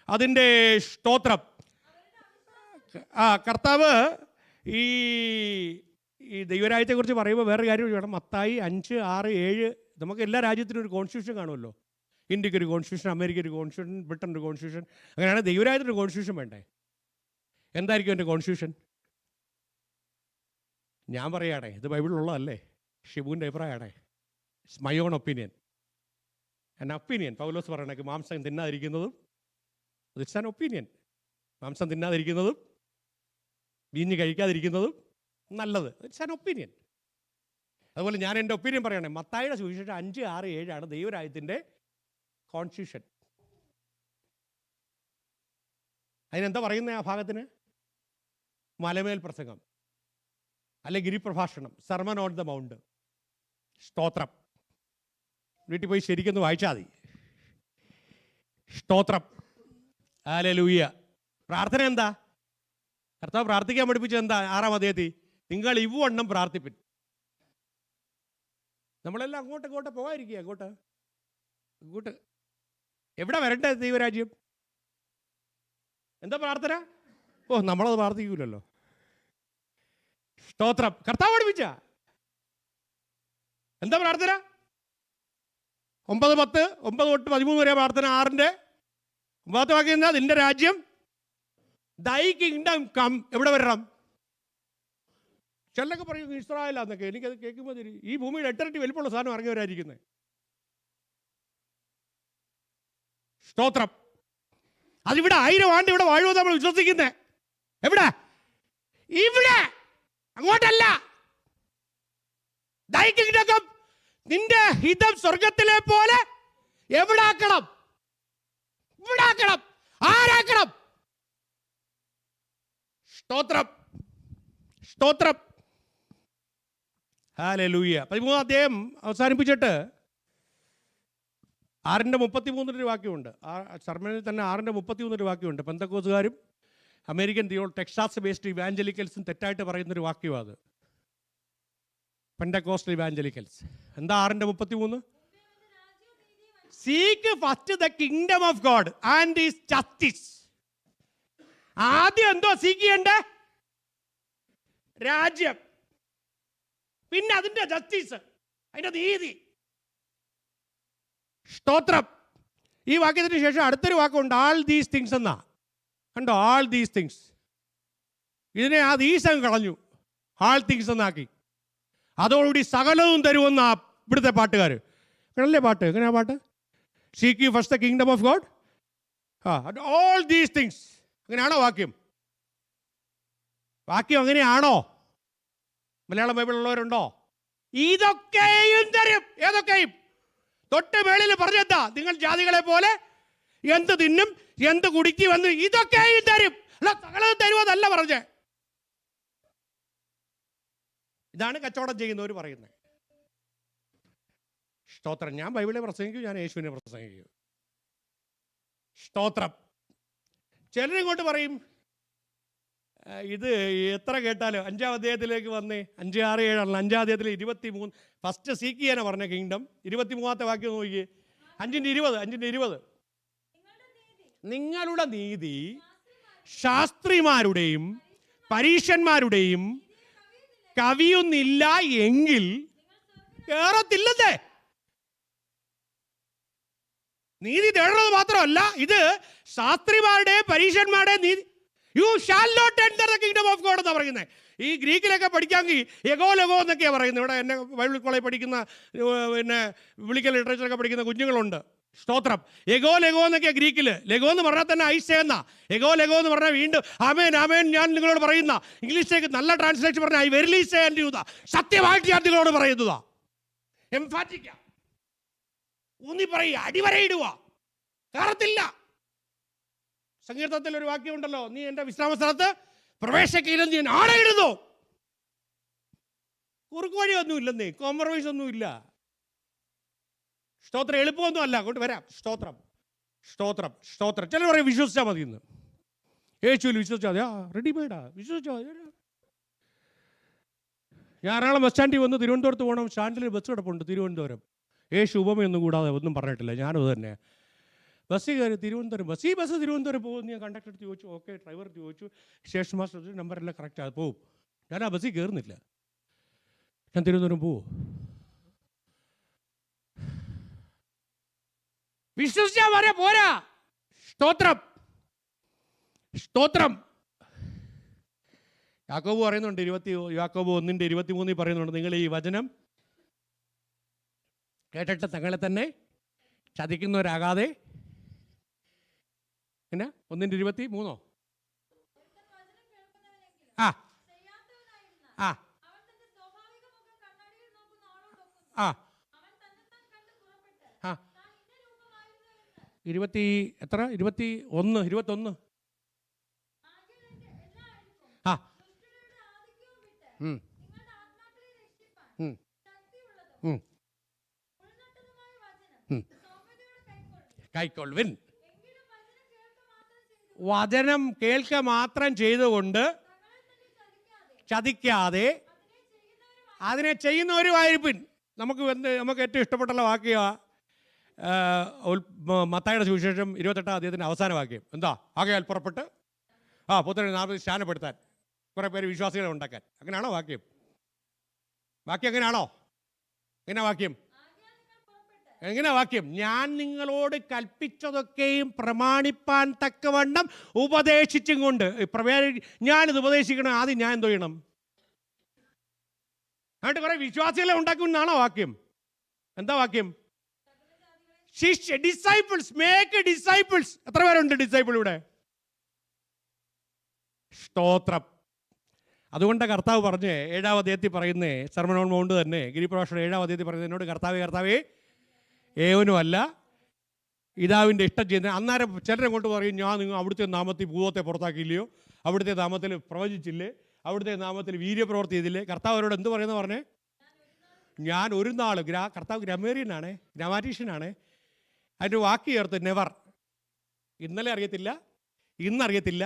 അതിൻ്റെ സ്തോത്രം. കർത്താവ് ഈ ദൈവരാജ്യത്തെക്കുറിച്ച് പറയുമ്പോൾ വേറെ കാര്യം വേണം. മത്തായി 5, 6, 7 നമുക്ക് എല്ലാ രാജ്യത്തിനും ഒരു കോൺസ്റ്റിറ്റ്യൂഷൻ കാണുമല്ലോ. ഇന്ത്യക്ക് ഒരു കോൺസ്റ്റിറ്റ്യൂഷൻ, അമേരിക്ക ഒരു കോൺസ്റ്റിറ്റ്യൂഷൻ, ബ്രിട്ടൻ ഒരു കോൺസ്റ്റിറ്റ്യൂഷൻ. അങ്ങനെയാണ് ദൈവരാജ്യത്തിന് കോൺസ്റ്റിറ്റ്യൂഷൻ വേണ്ടേ? എന്തായിരിക്കും എൻ്റെ കോൺസ്റ്റിറ്റ്യൂഷൻ? ഞാൻ പറയുകയാണേ, ഇത് ബൈബിളിലുള്ളതല്ലേ, ഷിബുവിൻ്റെ അഭിപ്രായമാണേ. It's my own opinion. An opinion. പൗലോസ് പറയണേക്ക് മാംസം തിന്നാതിരിക്കുന്നതും, ഇറ്റ്സ് ആൻ ഒപ്പീനിയൻ. മാംസം തിന്നാതിരിക്കുന്നതും വീഞ്ഞ് കഴിക്കാതിരിക്കുന്നതും നല്ലത്. It's an opinion. അതുപോലെ ഞാൻ എൻ്റെ ഒപ്പീനിയൻ പറയണേ, മത്തായിയുടെ സുവിശേഷം 5, 6, 7 ദൈവരാജ്യത്തിൻ്റെ കോൺസ്റ്റിറ്റ്യൂഷൻ. അതിനെന്താ പറയുന്നത് ആ ഭാഗത്തിന്? മലമേൽ പ്രസംഗം, അല്ലെ ഗിരിപ്രഭാഷണം, സർമൺ ഓൺ ദ മൗണ്ട്. സ്തോത്രം. വീട്ടിൽ പോയി ശരിക്കൊന്ന് വായിച്ചാൽ മതി. സ്തോത്രം. ഹല്ലേലൂയ. പ്രാർത്ഥന എന്താ? കർത്താവ് പ്രാർത്ഥിക്കാൻ പഠിപ്പിച്ചത് എന്താ? 6 അധ്യായത്തിൽ നിങ്ങൾ ഇവണ്ണം പ്രാർത്ഥിപ്പിൻ. നമ്മളെല്ലാം അങ്ങോട്ട് പോകാതിരിക്കുക. അങ്ങോട്ട് എവിടെ വരണ്ടേ ദൈവരാജ്യം? എന്താ പ്രാർത്ഥന? നമ്മളത് പ്രാർത്ഥിക്കൂലല്ലോ. സ്തോത്രം. കർത്താവ് പഠിപ്പിച്ച എന്താ പ്രാർത്ഥന? 9, 10, 9 തൊട്ട് 13 വരെ പ്രാർത്ഥന. 6 ഒമ്പതാമത്തെ വാക്യം എന്താ? നിന്റെ രാജ്യം, ദൈ കിങ്ഡം കം. എവിടെ വരണം? ചിലരൊക്കെ പറയും ഇസ്രായേലാന്നൊക്കെ. എനിക്കത് കേൾക്കുമ്പോൾ ഈ ഭൂമിയുടെ 8 ഇരട്ടി വലിപ്പമുള്ള സാധനം ഇറങ്ങി വരാതിരിക്കുന്നത്. സ്തോത്രം. അതിവിടെ 1000 ആണ്ട് ഇവിടെ വാഴുമെന്ന് നമ്മൾ വിശ്വസിക്കുന്നത്. എവിടെ? ഇവിടെ, അങ്ങോട്ടല്ല. ദൈ കിങ്ഡം കം. നിന്റെ ഹിതം സ്വർഗത്തിലെ പോലെ എവിടെ ആക്കണം? ഇവിടെ ആക്കണം. ആരാക്കണം? സ്തോത്രം, സ്തോത്രം. ഹല്ലേലൂയ. 13 അധ്യായം അവസാനിപ്പിച്ചിട്ട് 6:33 വാക്യമുണ്ട്. സർമനിൽ തന്നെ 6:33 വാക്യമുണ്ട്. പെന്തക്കോസുകാരും അമേരിക്കൻ ടെക്സാസ് ബേസ്ഡ് ഇവാഞ്ചലിക്കൽസും തെറ്റായിട്ട് പറയുന്നൊരു വാക്യമാണ് അത്. Pentecostal evangelicals. എന്താ 6:33? Seek first the kingdom of God and his justice. ആദ്യം എന്തോ സീക്ക് ചെയ്യണ്ടേ? രാജ്യം. പിന്നെ അതിന്റെ ജസ്റ്റിസ്, അതിന്റെ നീതി. സ്തോത്രം. ഈ വാക്യത്തിന് ശേഷം അടുത്തൊരു വാക്കുണ്ട്, ആൾ ദീസ് തിങ്സ് എന്നാ. കണ്ടോ? All these things. ഇതിനെ ആ ദീസം കളഞ്ഞു, ആൾ തിങ്സ് എന്നാക്കി. അതോടുകൂടി സകലവും തരുമെന്നാ ഇവിടുത്തെ പാട്ടുകാർ. അങ്ങനല്ലേ പാട്ട്? എങ്ങനെയാ പാട്ട്? Seek you first the kingdom of God, all these things. അങ്ങനെയാണോ വാക്യം? വാക്യം അങ്ങനെയാണോ? മലയാളം ബൈബിളുള്ളവരുണ്ടോ? ഇതൊക്കെയും തരും. ഏതൊക്കെയും? തൊട്ട് മേളിൽ പറഞ്ഞെന്താ? നിങ്ങൾ ജാതികളെ പോലെ എന്ത് തിന്നും എന്ത് കുടിക്കും എന്ന് ഇതൊക്കെയും തരും. അല്ല സകലവും തരുമെന്നല്ല പറഞ്ഞേ. ഇതാണ് കച്ചവടം ചെയ്യുന്നവർ പറയുന്നത്. സ്തോത്രം. ഞാൻ ബൈബിളെ പ്രസംഗിക്കും, ഞാൻ യേശുവിനെ പ്രസംഗിക്കും. സ്തോത്രം. ചിലരിങ്ങോട്ട് പറയും ഇത് എത്ര കേട്ടാലും 5-ാം അധ്യായത്തിലേക്ക് വന്നേ. 5, 6, 7 ആണല്ലോ. 5-ാം അധ്യായത്തിൽ 23 ഫസ്റ്റ് സീക്ക് ചെയ്യാനാണ് പറഞ്ഞ കിങ്ഡം. 23-ാമത്തെ വാക്യം നോക്കിയേ. 5:20. നിങ്ങളുടെ നീതി ശാസ്ത്രിമാരുടെയും പരീശന്മാരുടെയും കവിയൊന്നില്ല എങ്കിൽ കേറത്തില്ലതേ. നീതി തേടുന്നത് മാത്രമല്ല, ഇത് ശാസ്ത്രിമാരുടെയും പരീശന്മാരുടെയും നീതി. You shall not enter the kingdom of God എന്നാണ് പറയുന്നത്. ഈ ഗ്രീക്കിലൊക്കെ പഠിക്കാമെങ്കിൽ എഗോ ലെഗോ എന്നൊക്കെയാണ് പറയുന്നത്. ഇവിടെ എന്നെ ബൈബിൾ കോളേജ് പഠിക്കുന്ന പിന്നെ ബിബ്ലിക്കൽ ലിറ്ററേച്ചറൊക്കെ പഠിക്കുന്ന കുഞ്ഞുങ്ങളുണ്ട്. സ്തോത്രം. എഗോ ലെഗോ എന്നൊക്കെയാണ് ഗ്രീക്കിൽ. ലെഗോ എന്ന് പറഞ്ഞാൽ തന്നെ ഐസേ എന്നാ. എഗോ ലെഗോ എന്ന് പറഞ്ഞാൽ വീണ്ടും ആമേൻ ആമേൻ ഞാൻ നിങ്ങളോട് പറയുന്ന. ഇംഗ്ലീഷിലേക്ക് നല്ല ട്രാൻസ്ലേഷൻ പറഞ്ഞാൽ I verily say and you the. സത്യമായിട്ട് ഞാൻ നിങ്ങളോട് പറയുന്നതാ. എംഫാറ്റിക്ക. ഊന്നി പറയുക, അടിവരയിടുക, കയറത്തില്ല. സങ്കീർത്തനത്തിൽ ഒരു വാക്യമുണ്ടല്ലോ, നീ എൻ്റെ വിശ്രാമ സ്ഥലത്ത് പ്രവേശിക്കില്ലെന്ന് ഞാൻ ആണയിടുന്നു. കുറുക്ക് വഴിയൊന്നും ഇല്ലെന്നേ, കോംപ്രമൈസ് ഒന്നും ഇല്ല. സ്തോത്രം. എളുപ്പമൊന്നും അല്ല. അങ്ങോട്ട് വരാം. സ്തോത്രം, സ്തോത്രം, സ്തോത്രം. ചിലർ പറയും വിശ്വസിച്ചാൽ മതി എന്ന്. യേശുവിൽ വിശ്വസിച്ചാൽ മതി. റെഡിമെയ്ഡാ, വിശ്വസിച്ചാൽ മതി. ഞാൻ എറണാകുളം ബസ് സ്റ്റാൻഡിൽ വന്ന് തിരുവനന്തപുരത്ത് പോകണം. സ്റ്റാൻഡിൽ ബസ് കിടപ്പുണ്ട് തിരുവനന്തപുരം. യേശു ഉപമയൊന്നും കൂടാതെ ഒന്നും പറഞ്ഞിട്ടില്ല. ഞാനത് തന്നെ ബസ്സിൽ കയറി തിരുവനന്തപുരം ബസ് തിരുവനന്തപുരം പോകുമെന്ന് ഞാൻ കണ്ടക്ടർ ചോദിച്ചു. ഓക്കെ. ഡ്രൈവർ ചോദിച്ചു. സ്റ്റേഷൻ മാസ്റ്റർ നമ്പറെല്ലാം കറക്റ്റ് അത് പോവും. ഞാൻ ആ ബസ്സിൽ കയറുന്നില്ല. ഞാൻ തിരുവനന്തപുരം പോവും. വിശ്വസിച്ചാൽ വരെ പോരാ. സ്തോത്രം, സ്തോത്രം. യാക്കോബ് പറയുന്നുണ്ട്, യാക്കോബ് 1:23 പറയുന്നുണ്ട്, നിങ്ങൾ ഈ വചനം കേട്ടിട്ട് തങ്ങളെ തന്നെ ചതിക്കുന്നവരാകാതെ. എന്നാ 1:23 ആ ആ ആ 21 ആ കൈക്കൊള്ളുവിൻ. വചനം കേൾക്ക മാത്രം ചെയ്തുകൊണ്ട് ചതിക്കാതെ അതിനെ ചെയ്യുന്നവരുമായിരിപ്പിൻ. നമുക്ക് ഏറ്റവും ഇഷ്ടപ്പെട്ടുള്ള വാക്യമാണ് മത്തായിയുടെ സുവിശേഷം 28-ാം അധ്യായത്തിൻ്റെ അവസാന വാക്യം. എന്താ? ആകയാൽ പുറപ്പെട്ട് പുത്രനെ നാമത്തിൽ സ്നാനപ്പെടുത്താൻ കുറേ പേര് വിശ്വാസികളെ ഉണ്ടാക്കാൻ. അങ്ങനെയാണോ വാക്യം? വാക്യം അങ്ങനെയാണോ? എങ്ങനെ വാക്യം? എങ്ങനെ വാക്യം? ഞാൻ നിങ്ങളോട് കൽപ്പിച്ചതൊക്കെയും പ്രമാണിപ്പാൻ തക്കവണ്ണം ഉപദേശിച്ചും കൊണ്ട്. ഞാനിത് ഉപദേശിക്കണം, ആദ്യം ഞാൻ എന്തോ ചെയ്യണം? എന്നിട്ട് കുറെ വിശ്വാസികളെ ഉണ്ടാക്കുമെന്നാണോ വാക്യം? എന്താ വാക്യം? ശിഷ്യ, ഡിസൈപ്പിൾസ്, മേക്ക് ഡിസൈപ്പിൾസ്. എത്ര പേരുണ്ട് ഡിസൈപ്പിൾ ഇവിടെ? സ്തോത്രം. അതുകൊണ്ട് കർത്താവ് പറഞ്ഞ് 7-ാം അധ്യായത്തിൽ പറയുന്നേ, സെർമൺ ഓൺ മൗണ്ട് തന്നെ, ഗിരിപ്രഭാഷണം 7-ാം അധ്യായത്തിൽ പറയുന്നത്, എന്നോട് കർത്താവേ ഏവനുമല്ല ഇതാവിൻ്റെ ഇഷ്ടം ചെയ്യുന്നത്. അന്നേരം ചിലരെ കൊണ്ട് പറയും, ഞാൻ നിങ്ങൾ അവിടുത്തെ നാമത്തിൽ ഭൂതത്തെ പുറത്താക്കിയില്ലയോ, അവിടുത്തെ നാമത്തിൽ പ്രവചിച്ചില്ലേ, അവിടുത്തെ നാമത്തിൽ വീര്യപ്രവർത്തി ചെയ്തില്ലേ? കർത്താവ് അവരോട് എന്ത് പറയുന്നത് പറഞ്ഞേ? ഞാൻ ഒരു നാൾ കർത്താവ് ഗ്രമേറിയനാണ്, ഗ്രാമാറ്റീഷ്യനാണ്. അതിൻ്റെ വാക്ക് ചേർത്ത് നെവർ. ഇന്നലെ അറിയത്തില്ല, ഇന്നറിയത്തില്ല,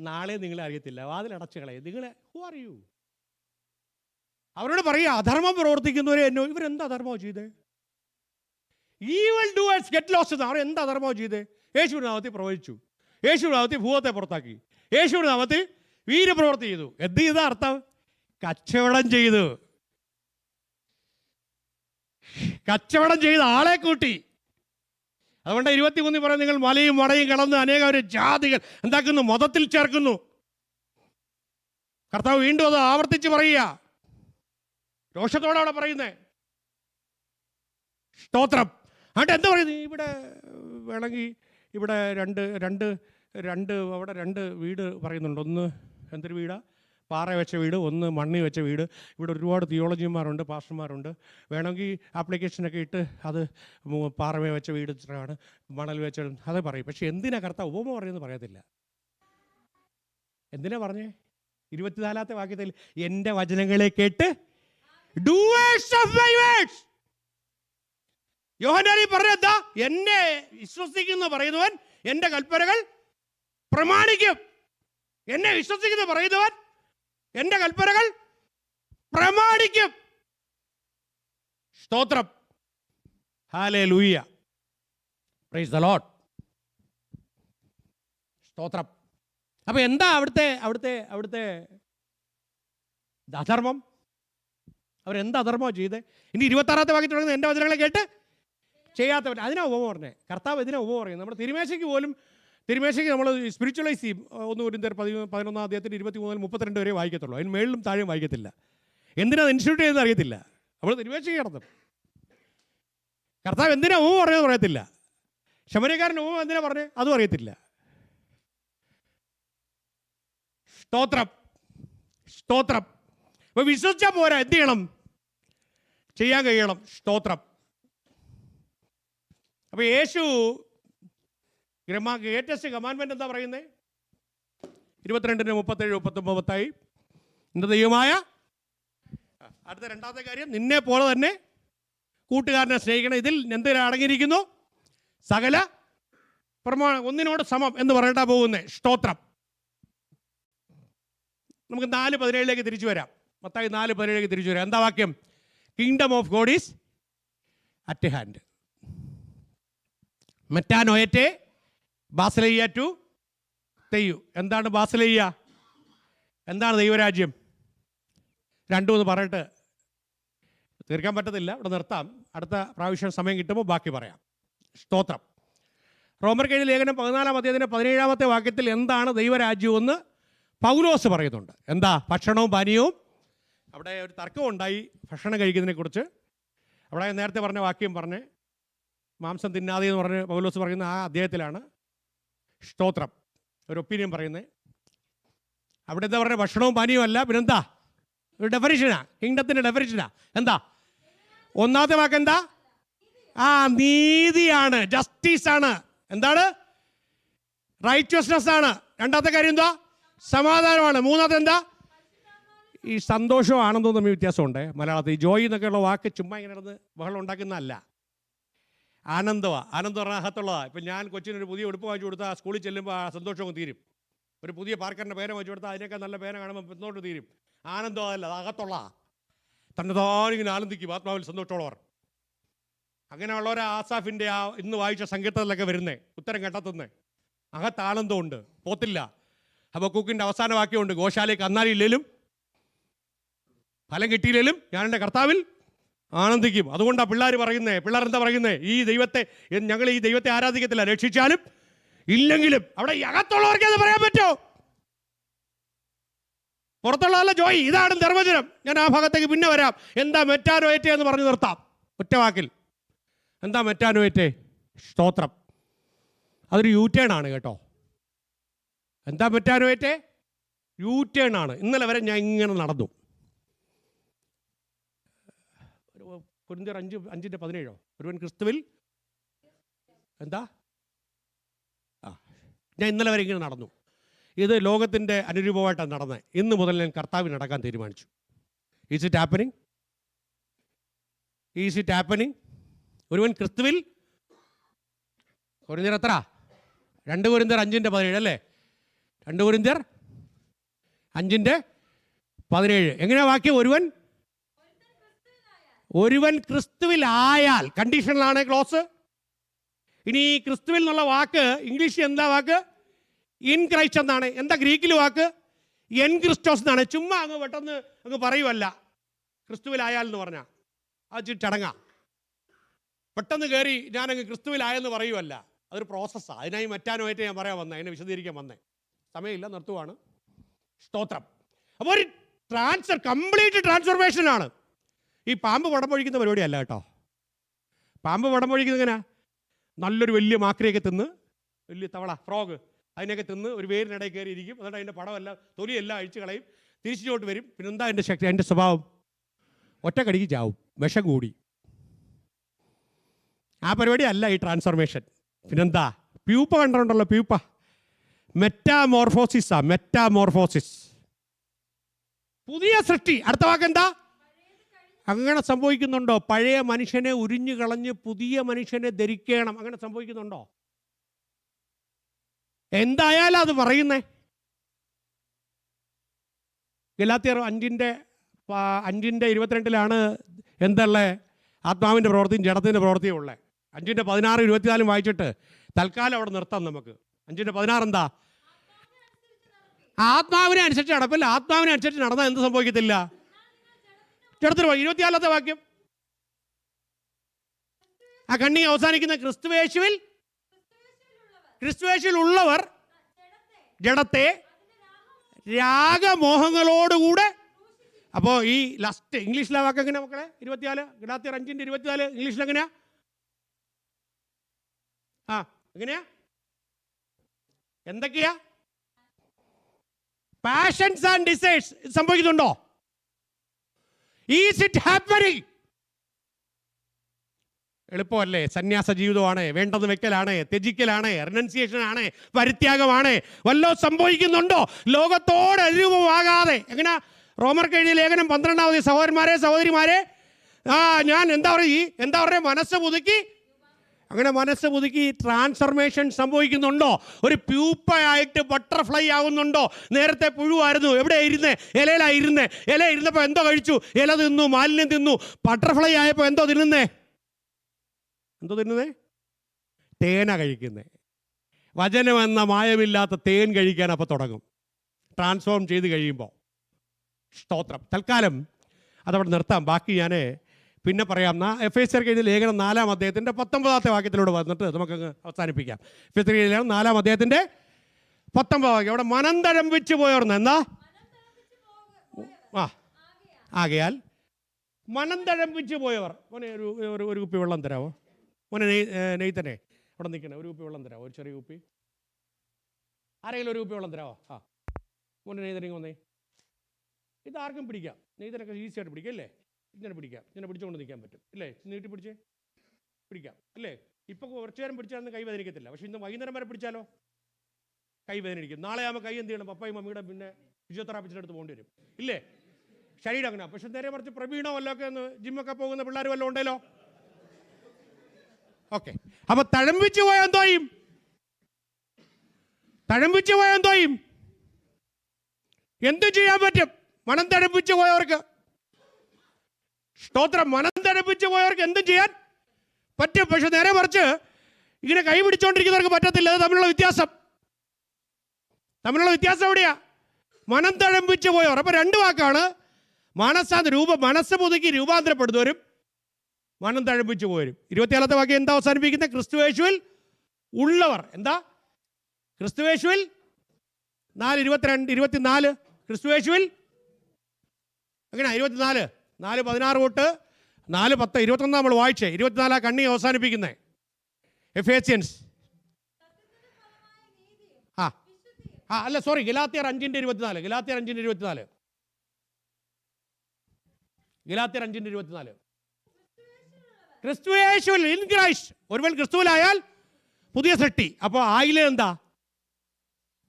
നാളെ നിങ്ങളെ അറിയത്തില്ല. വാതിലടച്ചു കളയും. നിങ്ങളെ ഹു ആർ യു? അവരോട് പറയുക, അധർമ്മം പ്രവർത്തിക്കുന്നവരെ ഇവരെന്താ അധർമ്മം ചെയ്തേ? Evil doers get lost. അവർ എന്താ അധർമ്മം ചെയ്തേ? യേശുവിൻ്റെ നാമത്തിൽ പ്രവചിച്ചു, യേശുവിൻ്റെ നാമത്തിൽ ഭൂതത്തെ പുറത്താക്കി, യേശുവിൻ്റെ നാമത്തിൽ വീര്യപ്രവർത്തി ചെയ്തു. എന്ത് ചെയ്ത അർത്ഥം? കച്ചവടം ചെയ്തു. കച്ചവടം ചെയ്ത് ആളെ കൂട്ടി. അതുകൊണ്ട് 23 പറയും, നിങ്ങൾ മലയും വടയും കടന്ന് അനേകം ജാതികൾ എന്താക്കുന്നു? മതത്തിൽ ചേർക്കുന്നു. കർത്താവ് വീണ്ടും അത് ആവർത്തിച്ച് പറയുക, രോഷത്തോടെ അവിടെ പറയുന്നേ. സ്തോത്രം. അതുകൊണ്ട് എന്താ പറയുന്നത്? ഇവിടെ വേണമെങ്കിൽ ഇവിടെ അവിടെ രണ്ട് വീട് പറയുന്നുണ്ട്. ഒന്ന് എന്തൊരു വീടാ? പാറ വെച്ച വീട്, ഒന്ന് മണ്ണി വെച്ച വീട്. ഇവിടെ ഒരുപാട് തിയോളജിമാരുണ്ട്, പാസ്റ്റർമാരുണ്ട്. വേണമെങ്കിൽ ആപ്ലിക്കേഷനൊക്കെ ഇട്ട് അത് പാറമേ വെച്ച വീട് ഇത്രയാണ്, മണൽ വെച്ച അത് പറയും. പക്ഷെ എന്തിനാ കർത്താവ് ഉപമ പറയുന്നത് പറയത്തില്ല. എന്തിനാ പറഞ്ഞേ? 24-ാമത്തെ വാക്യത്തിൽ എൻ്റെ വചനങ്ങളെ കേട്ട് ഡൂവേഴ്സ് ഓഫ് മൈ വേർഡ്സ്. യോഹന്നാനി പറഞ്ഞെന്താ? എന്നെ വിശ്വസിക്കുന്ന പറയുന്നവൻ എൻ്റെ കൽപ്പനകൾ പ്രമാണിക്കും. എന്നെ വിശ്വസിക്കുന്ന പറയുന്നവൻ എൻ്റെ കൽപ്പനകൾ പ്രമാണിക്കും. സ്തോത്രം. ഹല്ലേലൂയ. Praise the Lord. സ്തോത്രം. അപ്പൊ എന്താ അവിടുത്തെ അധർമ്മം? അവരെന്താ അധർമ്മം ചെയ്തേ? ഇനി 26-ാമത്തെ വാക്യത്തിൽ തുടങ്ങുന്നത് എൻ്റെ വചനങ്ങളെ കേട്ട് ചെയ്യാത്തവൻ. അതിനാ ഉപമ പറഞ്ഞേ. കർത്താവ് ഇതിനാ ഉപമ പറയുന്നത്. നമ്മുടെ തിരുമേശയ്ക്ക് നമ്മൾ സ്പിരിച്വലൈസ് ചെയ്യും. 1 കൊരിന്ത്യർ 11-ാം അധ്യായത്തിൽ 23-32 വരെ വായിക്കത്തുള്ളൂ. അതിന് മേളിലും താഴെയും വായിക്കത്തില്ല. എന്തിനാ ഇൻസ്റ്റിറ്റ്യൂട്ട് ചെയ്യുന്നത് അറിയത്തില്ല. നമ്മൾ തിരുമേശയ്ക്ക് നടത്തും. കർത്താവ് എന്തിനാ ഉപമ പറയുന്നത് പറയത്തില്ല. ശമര്യക്കാരൻ ഉപമ എന്തിനാ പറഞ്ഞേ അതും അറിയത്തില്ല. സ്തോത്രം. അപ്പൊ വിശ്വസിച്ചാൽ പോരാ, എന്ത് ചെയ്യണം? ചെയ്യാൻ കഴിയണം. സ്തോത്രം. അപ്പൊ യേശു ഗ്രേറ്റസ്റ്റ് കമാൻഡ്മെന്റ് എന്താ പറയുന്നത്? 22-37-39 നിന്റെ ദൈവമായ. അടുത്ത 2-ാമത്തെ കാര്യം, നിന്നെ പോലെ തന്നെ കൂട്ടുകാരനെ സ്നേഹിക്കണം. ഇതിൽ എന്തിനാ അടങ്ങിയിരിക്കുന്നു? സകല പ്രമാണം ഒന്നിനോട് സമം എന്ന് പറഞ്ഞിട്ടാ പോകുന്നേ. സ്തോത്രം. നമുക്ക് 4:17 തിരിച്ചു വരാം. മത്തായി 4:17 തിരിച്ചു വരാം. എന്താ വാക്യം? Kingdom of God is at hand. മെറ്റാനോയറ്റെ ബാസിലയ്യ ടു തെയ്യു. എന്താണ് ബാസിലയ്യ? എന്താണ് ദൈവരാജ്യം? രണ്ടും പറഞ്ഞിട്ട് തീർക്കാൻ പറ്റത്തില്ല, ഇവിടെ നിർത്താം. അടുത്ത പ്രാവശ്യം സമയം കിട്ടുമ്പോൾ ബാക്കി പറയാം. സ്തോത്രം. റോമർക്കെഴുതിയ ലേഖനം 14-ാം അധ്യായത്തിന്റെ 17-ാമത്തെ വാക്യത്തിൽ എന്താണ് ദൈവരാജ്യമെന്ന് പൗലോസ് പറയുന്നുണ്ട്. എന്താ? ഭക്ഷണവും പാനീയവും. അവിടെ ഒരു തർക്കമുണ്ടായി ഭക്ഷണം കഴിക്കുന്നതിനെ കുറിച്ച്. അവിടെ നേരത്തെ പറഞ്ഞ വാക്യം പറഞ്ഞ് മാംസം തിന്നാതെ എന്ന് പറഞ്ഞ് പൗലോസ് പറയുന്ന ആ അധ്യായത്തിലാണ്. സ്തോത്രം. ഒരു ഒപ്പീനിയൻ പറയുന്നത്. അവിടെ എന്താ പറയുക? ഭക്ഷണവും പാനീയവും അല്ല, പിന്നെന്താ? ഒരു ഡെഫിനിഷനാ, കിങ്ഡത്തിൻ്റെ ഡെഫിനിഷനാ. എന്താ? 1-ാമത്തെ വാക്ക് എന്താ? നീതിയാണ്, ജസ്റ്റിസ് ആണ്. എന്താണ്? റൈറ്റ്വസ്നെസ് ആണ്. 2-ാമത്തെ കാര്യം എന്താ? സമാധാനമാണ്. 3-ാമത്തെ എന്താ? ഈ സന്തോഷവും ആനന്ദവും തമ്മിൽ വ്യത്യാസമുണ്ട് മലയാളത്തിൽ. ജോയി എന്നൊക്കെയുള്ള വാക്ക് ചുമ്മാ ഇങ്ങനെ നടന്ന് ബഹളം ഉണ്ടാക്കുന്നതല്ല. ആനന്ദമാണ്. ആനന്ദം പറഞ്ഞാൽ അകത്തുള്ളതാണ്. ഇപ്പം ഞാൻ കൊച്ചിനൊരു പുതിയ ഉടുപ്പ് വാങ്ങിച്ചു കൊടുത്താൽ സ്കൂളിൽ ചെല്ലുമ്പോൾ ആ സന്തോഷവും തീരും. ഒരു പുതിയ പാർക്കറിൻ്റെ പേന വാങ്ങിച്ചു കൊടുത്താൽ അതിനേക്കാൾ നല്ല പേന കാണുമ്പോൾ പിന്നോട്ട് തീരും. ആനന്ദം അതല്ല, അത് അകത്തുള്ളതാണ്. തന്നെ താനിങ്ങനെ ആനന്ദിക്കും ആത്മാവിൽ സന്തോഷമുള്ളവർ. അങ്ങനെയുള്ളവരെ ആസാഫിൻ്റെ ആ ഇന്ന് വായിച്ച സങ്കീർത്തനത്തിലൊക്കെ വരുന്നേ, ഉത്തരം കണ്ടെത്തുന്നേ. അകത്ത് ആനന്ദമുണ്ട്, പോത്തില്ല. ഹബക്കൂക്കിൻ്റെ അവസാന വാക്യമുണ്ട്, ഗോശാലയ്ക്ക് അന്നാലില്ലേലും ഫലം കിട്ടിയില്ലേലും ഞാൻ എൻ്റെ കർത്താവിൽ ആനന്ദിക്കും. അതുകൊണ്ടാണ് പിള്ളേർ പറയുന്നത്. പിള്ളേർ എന്താ പറയുന്നത്? ഞങ്ങൾ ഈ ദൈവത്തെ ആരാധിക്കത്തില്ല, രക്ഷിച്ചാലും ഇല്ലെങ്കിലും. അവിടെ അകത്തുള്ളവർക്ക് അത് പറയാൻ പറ്റുമോ? പുറത്തുള്ള ജോയി. ഇതാണ് നിർവചനം. ഞാൻ ആ ഭാഗത്തേക്ക് പിന്നെ വരാം. എന്താ മെറ്റാനോയേറ്റെ എന്ന് പറഞ്ഞു നിർത്താം ഒറ്റ വാക്കിൽ. എന്താ മെറ്റാനോയേറ്റെ? സ്തോത്രം. അതൊരു യൂടേൺ ആണ് കേട്ടോ. എന്താ മെറ്റാനോയേറ്റെ? യൂടേൺ ആണ്. ഇന്നലെ വരെ ഞാൻ ഇങ്ങനെ നടന്നു. കൊരിന്ത്യർ 5:17 ഒരുവൻ ക്രിസ്തുവിൽ എന്താ? ഞാൻ ഇന്നലെ വരെ ഇങ്ങനെ നടന്നു. ഇത് ലോകത്തിൻ്റെ അനുരൂപമായിട്ടാണ് നടന്നത്. ഇന്ന് മുതൽ ഞാൻ കർത്താവിന് നടക്കാൻ തീരുമാനിച്ചു. Is it happening? Is it happening? ഒരുവൻ ക്രിസ്തുവിൽ. കൊരിന്ത്യർ എത്ര? 2 കൊരിന്ത്യർ 5:17 അല്ലേ? 2 കൊരിന്ത്യർ 5:17. എങ്ങനെയാ വാക്യം? ഒരുവൻ ക്രിസ്തുവിലായാൽ. കണ്ടീഷനിലാണ് ക്ലോസ്. ഇനി ക്രിസ്തുവിൽ എന്നുള്ള വാക്ക് ഇംഗ്ലീഷിൽ എന്താ വാക്ക്? ഇൻ ക്രൈസ്റ്റ് എന്നാണ്. എന്താ ഗ്രീക്കിൽ വാക്ക്? എൻ ക്രിസ്റ്റോസ് എന്നാണ്. ചുമ്മാ അങ്ങ് പെട്ടെന്ന് അങ്ങ് പറയുമല്ല. ക്രിസ്തുവിലായാൽ എന്ന് പറഞ്ഞാൽ അത് ചടങ്ങാ. പെട്ടെന്ന് കയറി ഞാനങ്ങ് ക്രിസ്തുവിലായെന്ന് പറയുമല്ല. അതൊരു പ്രോസസ്സാണ്. അതിനായി മെറ്റാനോയേറ്റെ ഞാൻ പറയാൻ വന്നേ, അതിനെ വിശദീകരിക്കാൻ വന്നേ. സമയമില്ല, നിർത്തുവാണ്. സ്തോത്രം. അപ്പോൾ ഒരു കംപ്ലീറ്റ് ട്രാൻസ്ഫോർമേഷനാണ്. ഈ പാമ്പ് പടം പൊഴിക്കുന്ന പരിപാടിയല്ല കേട്ടോ. പാമ്പ് പടം പൊഴിക്കുന്നത് എങ്ങനെയാ? നല്ലൊരു വലിയ മാക്രിയൊക്കെ തിന്ന്, വലിയ തവള, ഫ്രോഗ്, അതിനൊക്കെ തിന്ന് ഒരു വേരിനിടയിൽ കയറി ഇരിക്കും. എന്നിട്ട് അതിൻ്റെ പടമെല്ലാം തൊലിയെല്ലാം അഴിച്ചു കളയും, തിരിച്ചിങ്ങോട്ട് വരും. പിന്നെന്താ എൻ്റെ ശക്തി? അതിൻ്റെ സ്വഭാവം ഒറ്റക്കടിക്ക് ചാവും, വിഷം കൂടി. ആ പരിപാടി അല്ല ഈ ട്രാൻസ്ഫോർമേഷൻ. പിന്നെന്താ? പ്യൂപ്പ കണ്ടിട്ടുണ്ടല്ലോ, പ്യൂപ്പ. മെറ്റാമോർഫോസിസാ, മെറ്റാമോർഫോസിസ്. പുതിയ സൃഷ്ടി. അടുത്ത വാക്കെന്താ? അങ്ങനെ സംഭവിക്കുന്നുണ്ടോ? പഴയ മനുഷ്യനെ ഉരിഞ്ഞു കളഞ്ഞ് പുതിയ മനുഷ്യനെ ധരിക്കണം. അങ്ങനെ സംഭവിക്കുന്നുണ്ടോ? എന്തായാലും അത് പറയുന്നേ. ഗലാത്യർ 5:22 എന്തുള്ള ആത്മാവിൻ്റെ പ്രവൃത്തിയും ജഡത്തിൻ്റെ പ്രവൃത്തിയും ഉള്ളത്. 5:16, 24 വായിച്ചിട്ട് തൽക്കാലം അവിടെ നിർത്താം നമുക്ക്. 5:16 എന്താ? ആത്മാവിനെ അനുസരിച്ച് നടപ്പില്ല. ആത്മാവിനെ അനുസരിച്ച് നടന്നാൽ എന്ത് സംഭവിക്കത്തില്ല? ജഡത്തിന്. 24 വാക്യം. ആ കണ്ണി അവസാനിക്കുന്ന ക്രിസ്തുവേശുവിൽ ഉള്ളവർ ജഡത്തെ രാഗമോഹങ്ങളോടുകൂടെ. അപ്പോൾ ഈ ലാസ്റ്റ് ഇംഗ്ലീഷിലെ വാക്ക് എങ്ങനെയാ മക്കളെ? 24 ഗലാത്യർ 5:24 ഇംഗ്ലീഷിൽ എങ്ങനെയാ? എങ്ങനെയാ? എന്തൊക്കെയാ? Passions and desires. സംഭവിക്കുന്നുണ്ടോ? Is it happening? എളുപ്പമല്ലേ? സന്യാസ ജീവിതമാണ്, വേണ്ടത് വെക്കലാണ്, ത്യജിക്കലാണ്, റിനൻസിയേഷൻ ആണ്, പരിത്യാഗമാണ്. വല്ലോ സംഭവിക്കുന്നുണ്ടോ? ലോകത്തോട് അനുരൂപമാകാതെ. എങ്ങനെ? റോമർക്ക് എഴുതിയ ലേഖനം 12 സഹോദരന്മാരെ സഹോദരിമാരെ, ഞാൻ എന്താ പറയുക? മനസ്സ് പുതുക്കി. അങ്ങനെ മനസ്സ് പുതുക്കി ട്രാൻസ്ഫർമേഷൻ സംഭവിക്കുന്നുണ്ടോ? ഒരു പ്യൂപ്പയായിട്ട് ബട്ടർഫ്ലൈ ആകുന്നുണ്ടോ? നേരത്തെ പുഴുവായിരുന്നു. എവിടെയാ ഇരുന്നേ? ഇലയിലായിരുന്നേ. ഇല ഇരുന്നപ്പോൾ എന്തോ കഴിച്ചു? ഇല തിന്നു, മാലിന്യം തിന്നു. ബട്ടർഫ്ലൈ ആയപ്പോൾ എന്തോ തിന്നുന്നേ? തേന കഴിക്കുന്നേ. വചനമെന്ന മായമില്ലാത്ത തേൻ കഴിക്കാൻ അപ്പോൾ തുടങ്ങും, ട്രാൻസ്ഫോം ചെയ്ത് കഴിയുമ്പോൾ. സ്തോത്രം. തൽക്കാലം അതവിടെ നിർത്താം. ബാക്കി ഞാൻ പിന്നെ പറയാം. എഫേസ്യർക്ക് എഴുതിയ ലേഖനം 4-ാം അധ്യായത്തിൻ്റെ 19-ാമത്തെ വാക്യത്തിലൂടെ വന്നിട്ട് നമുക്കങ്ങ് അവസാനിപ്പിക്കാം. എഫേസ്യർക്ക് എഴുതിയ ലേഖനം 4-ാം അധ്യായത്തിൻ്റെ 19-ാം വാക്യം. അവിടെ മനം തഴമ്പിച്ച് പോയവർന്ന് എന്താ? ആകയാൽ മനം തഴമ്പിച്ച് പോയവർ. മോനെ ഒരു കുപ്പി വെള്ളം തരാമോ? മോനെ നെയ്ത്തനെ അവിടെ നിൽക്കണേ, ഒരു കുപ്പി വെള്ളം തരാമോ? ഒരു ചെറിയ കുപ്പി. ആരെങ്കിലും ഒരു കുപ്പി വെള്ളം തരാമോ? മോനെ നെയ്തനെ വന്നേ. ഇതാർക്കും പിടിക്കാം. നെയ്തനൊക്കെ ഈസിയായിട്ട് പിടിക്കാം അല്ലേ? ഇങ്ങനെ പിടിക്കാം, ഇങ്ങനെ പിടിച്ചുകൊണ്ട് നിൽക്കാൻ പറ്റും ഇല്ലേ? നീട്ടി പിടിക്കാം അല്ലേ? ഇപ്പോൾ കുറച്ചു നേരം പിടിച്ചാൽ കൈ വേദനിക്കത്തില്ല. പക്ഷേ ഇന്ന് വൈകുന്നേരം വരെ പിടിച്ചാലോ കൈ വേദനിക്കും. നാളെ ആകുമ്പോൾ കൈ എന്ത് ചെയ്യണം? പപ്പായും മമ്മിയുടെ പിന്നെ ഫിസിയോതെറാപ്പിസ്റ്റിൻ്റെ അടുത്ത് പോകേണ്ടി വരും ഇല്ലേ? ശരീരം അങ്ങനെ. പക്ഷെ നേരെ മറിച്ച് പ്രവീണോ വല്ലതൊക്കെ ഒന്ന് ജിമ്മൊക്കെ പോകുന്ന പിള്ളേർ വല്ലതും ഉണ്ടല്ലോ. ഓക്കെ. അപ്പൊ തഴമ്പിച്ചു പോയാൽ എന്തോ ചെയ്യും? എന്ത് ചെയ്യാൻ പറ്റും? മനം തഴമ്പിച്ചു പോയവർക്ക്. സ്തോത്രം. മനം തഴമ്പിച്ചു പോയവർക്ക് എന്തും ചെയ്യാൻ പറ്റും. പക്ഷെ നേരെ മറിച്ച് ഇങ്ങനെ കൈ പിടിച്ചോണ്ടിരിക്കുന്നവർക്ക് പറ്റത്തില്ല. അത് തമ്മിലുള്ള വ്യത്യാസം എവിടെയാ? മനം തഴമ്പിച്ചു പോയവർ. അപ്പൊ 2 വാക്കാണ്. മനസ്സ് പുതുക്കി രൂപാന്തരപ്പെടുന്നവരും മനം തഴപ്പിച്ചു പോരും. 24 വാക്യം എന്താ അവസാനിപ്പിക്കുന്നത്? ക്രിസ്തുയേശുവിൽ ഉള്ളവർ. എന്താ? ക്രിസ്തുയേശുവിൽ 4:22-24 ക്രിസ്തുയേശുവിൽ അങ്ങനെ 24 4:16 തൊട്ട് 4:10 21 നമ്മൾ വായിച്ചേ. 24 കണ്ണി അവസാനിപ്പിക്കുന്നത്. എഫേസ്യൻസ് അല്ല സോറി, ഗലാത്യർ 5:24 ഗലാത്യർ 5:24 ഗലാത്യർ 5:24 ക്രിസ്തുയേശുവിൽ ഇൻ ക്രൈസ്റ്റ് ഒരുവൻ ക്രിസ്തുവിലായാൽ പുതിയ സൃഷ്ടി. അപ്പോൾ ആയില്ലേ എന്താ?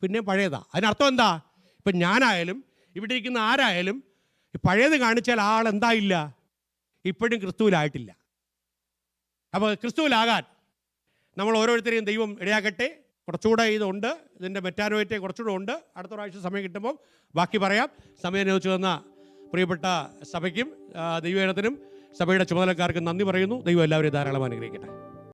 പിന്നെ പഴയതാ. അതിനർത്ഥം എന്താ? ഇപ്പം ഞാനായാലും ഇവിടെ ഇരിക്കുന്ന ആരായാലും പഴയത് കാണിച്ചാൽ ആൾ എന്തായില്ല, ഇപ്പോഴും ക്രിസ്തുവിലായിട്ടില്ല. അപ്പോൾ ക്രിസ്തുവിലാകാൻ നമ്മൾ ഓരോരുത്തരെയും ദൈവം ഇടയാക്കട്ടെ. കുറച്ചുകൂടെ ഇതുണ്ട്, ഇതിൻ്റെ മെറ്റാനോയിറ്റ് കുറച്ചുകൂടെ ഉണ്ട്. അടുത്ത പ്രാവശ്യം സമയം കിട്ടുമ്പോൾ ബാക്കി പറയാം. സമയം അനുവദിച്ചു തന്ന പ്രിയപ്പെട്ട സഭയ്ക്കും ദൈവജനത്തിനും സഭയുടെ ചുമതലക്കാർക്കും നന്ദി പറയുന്നു. ദൈവം എല്ലാവരെയും ധാരാളം അനുഗ്രഹിക്കട്ടെ.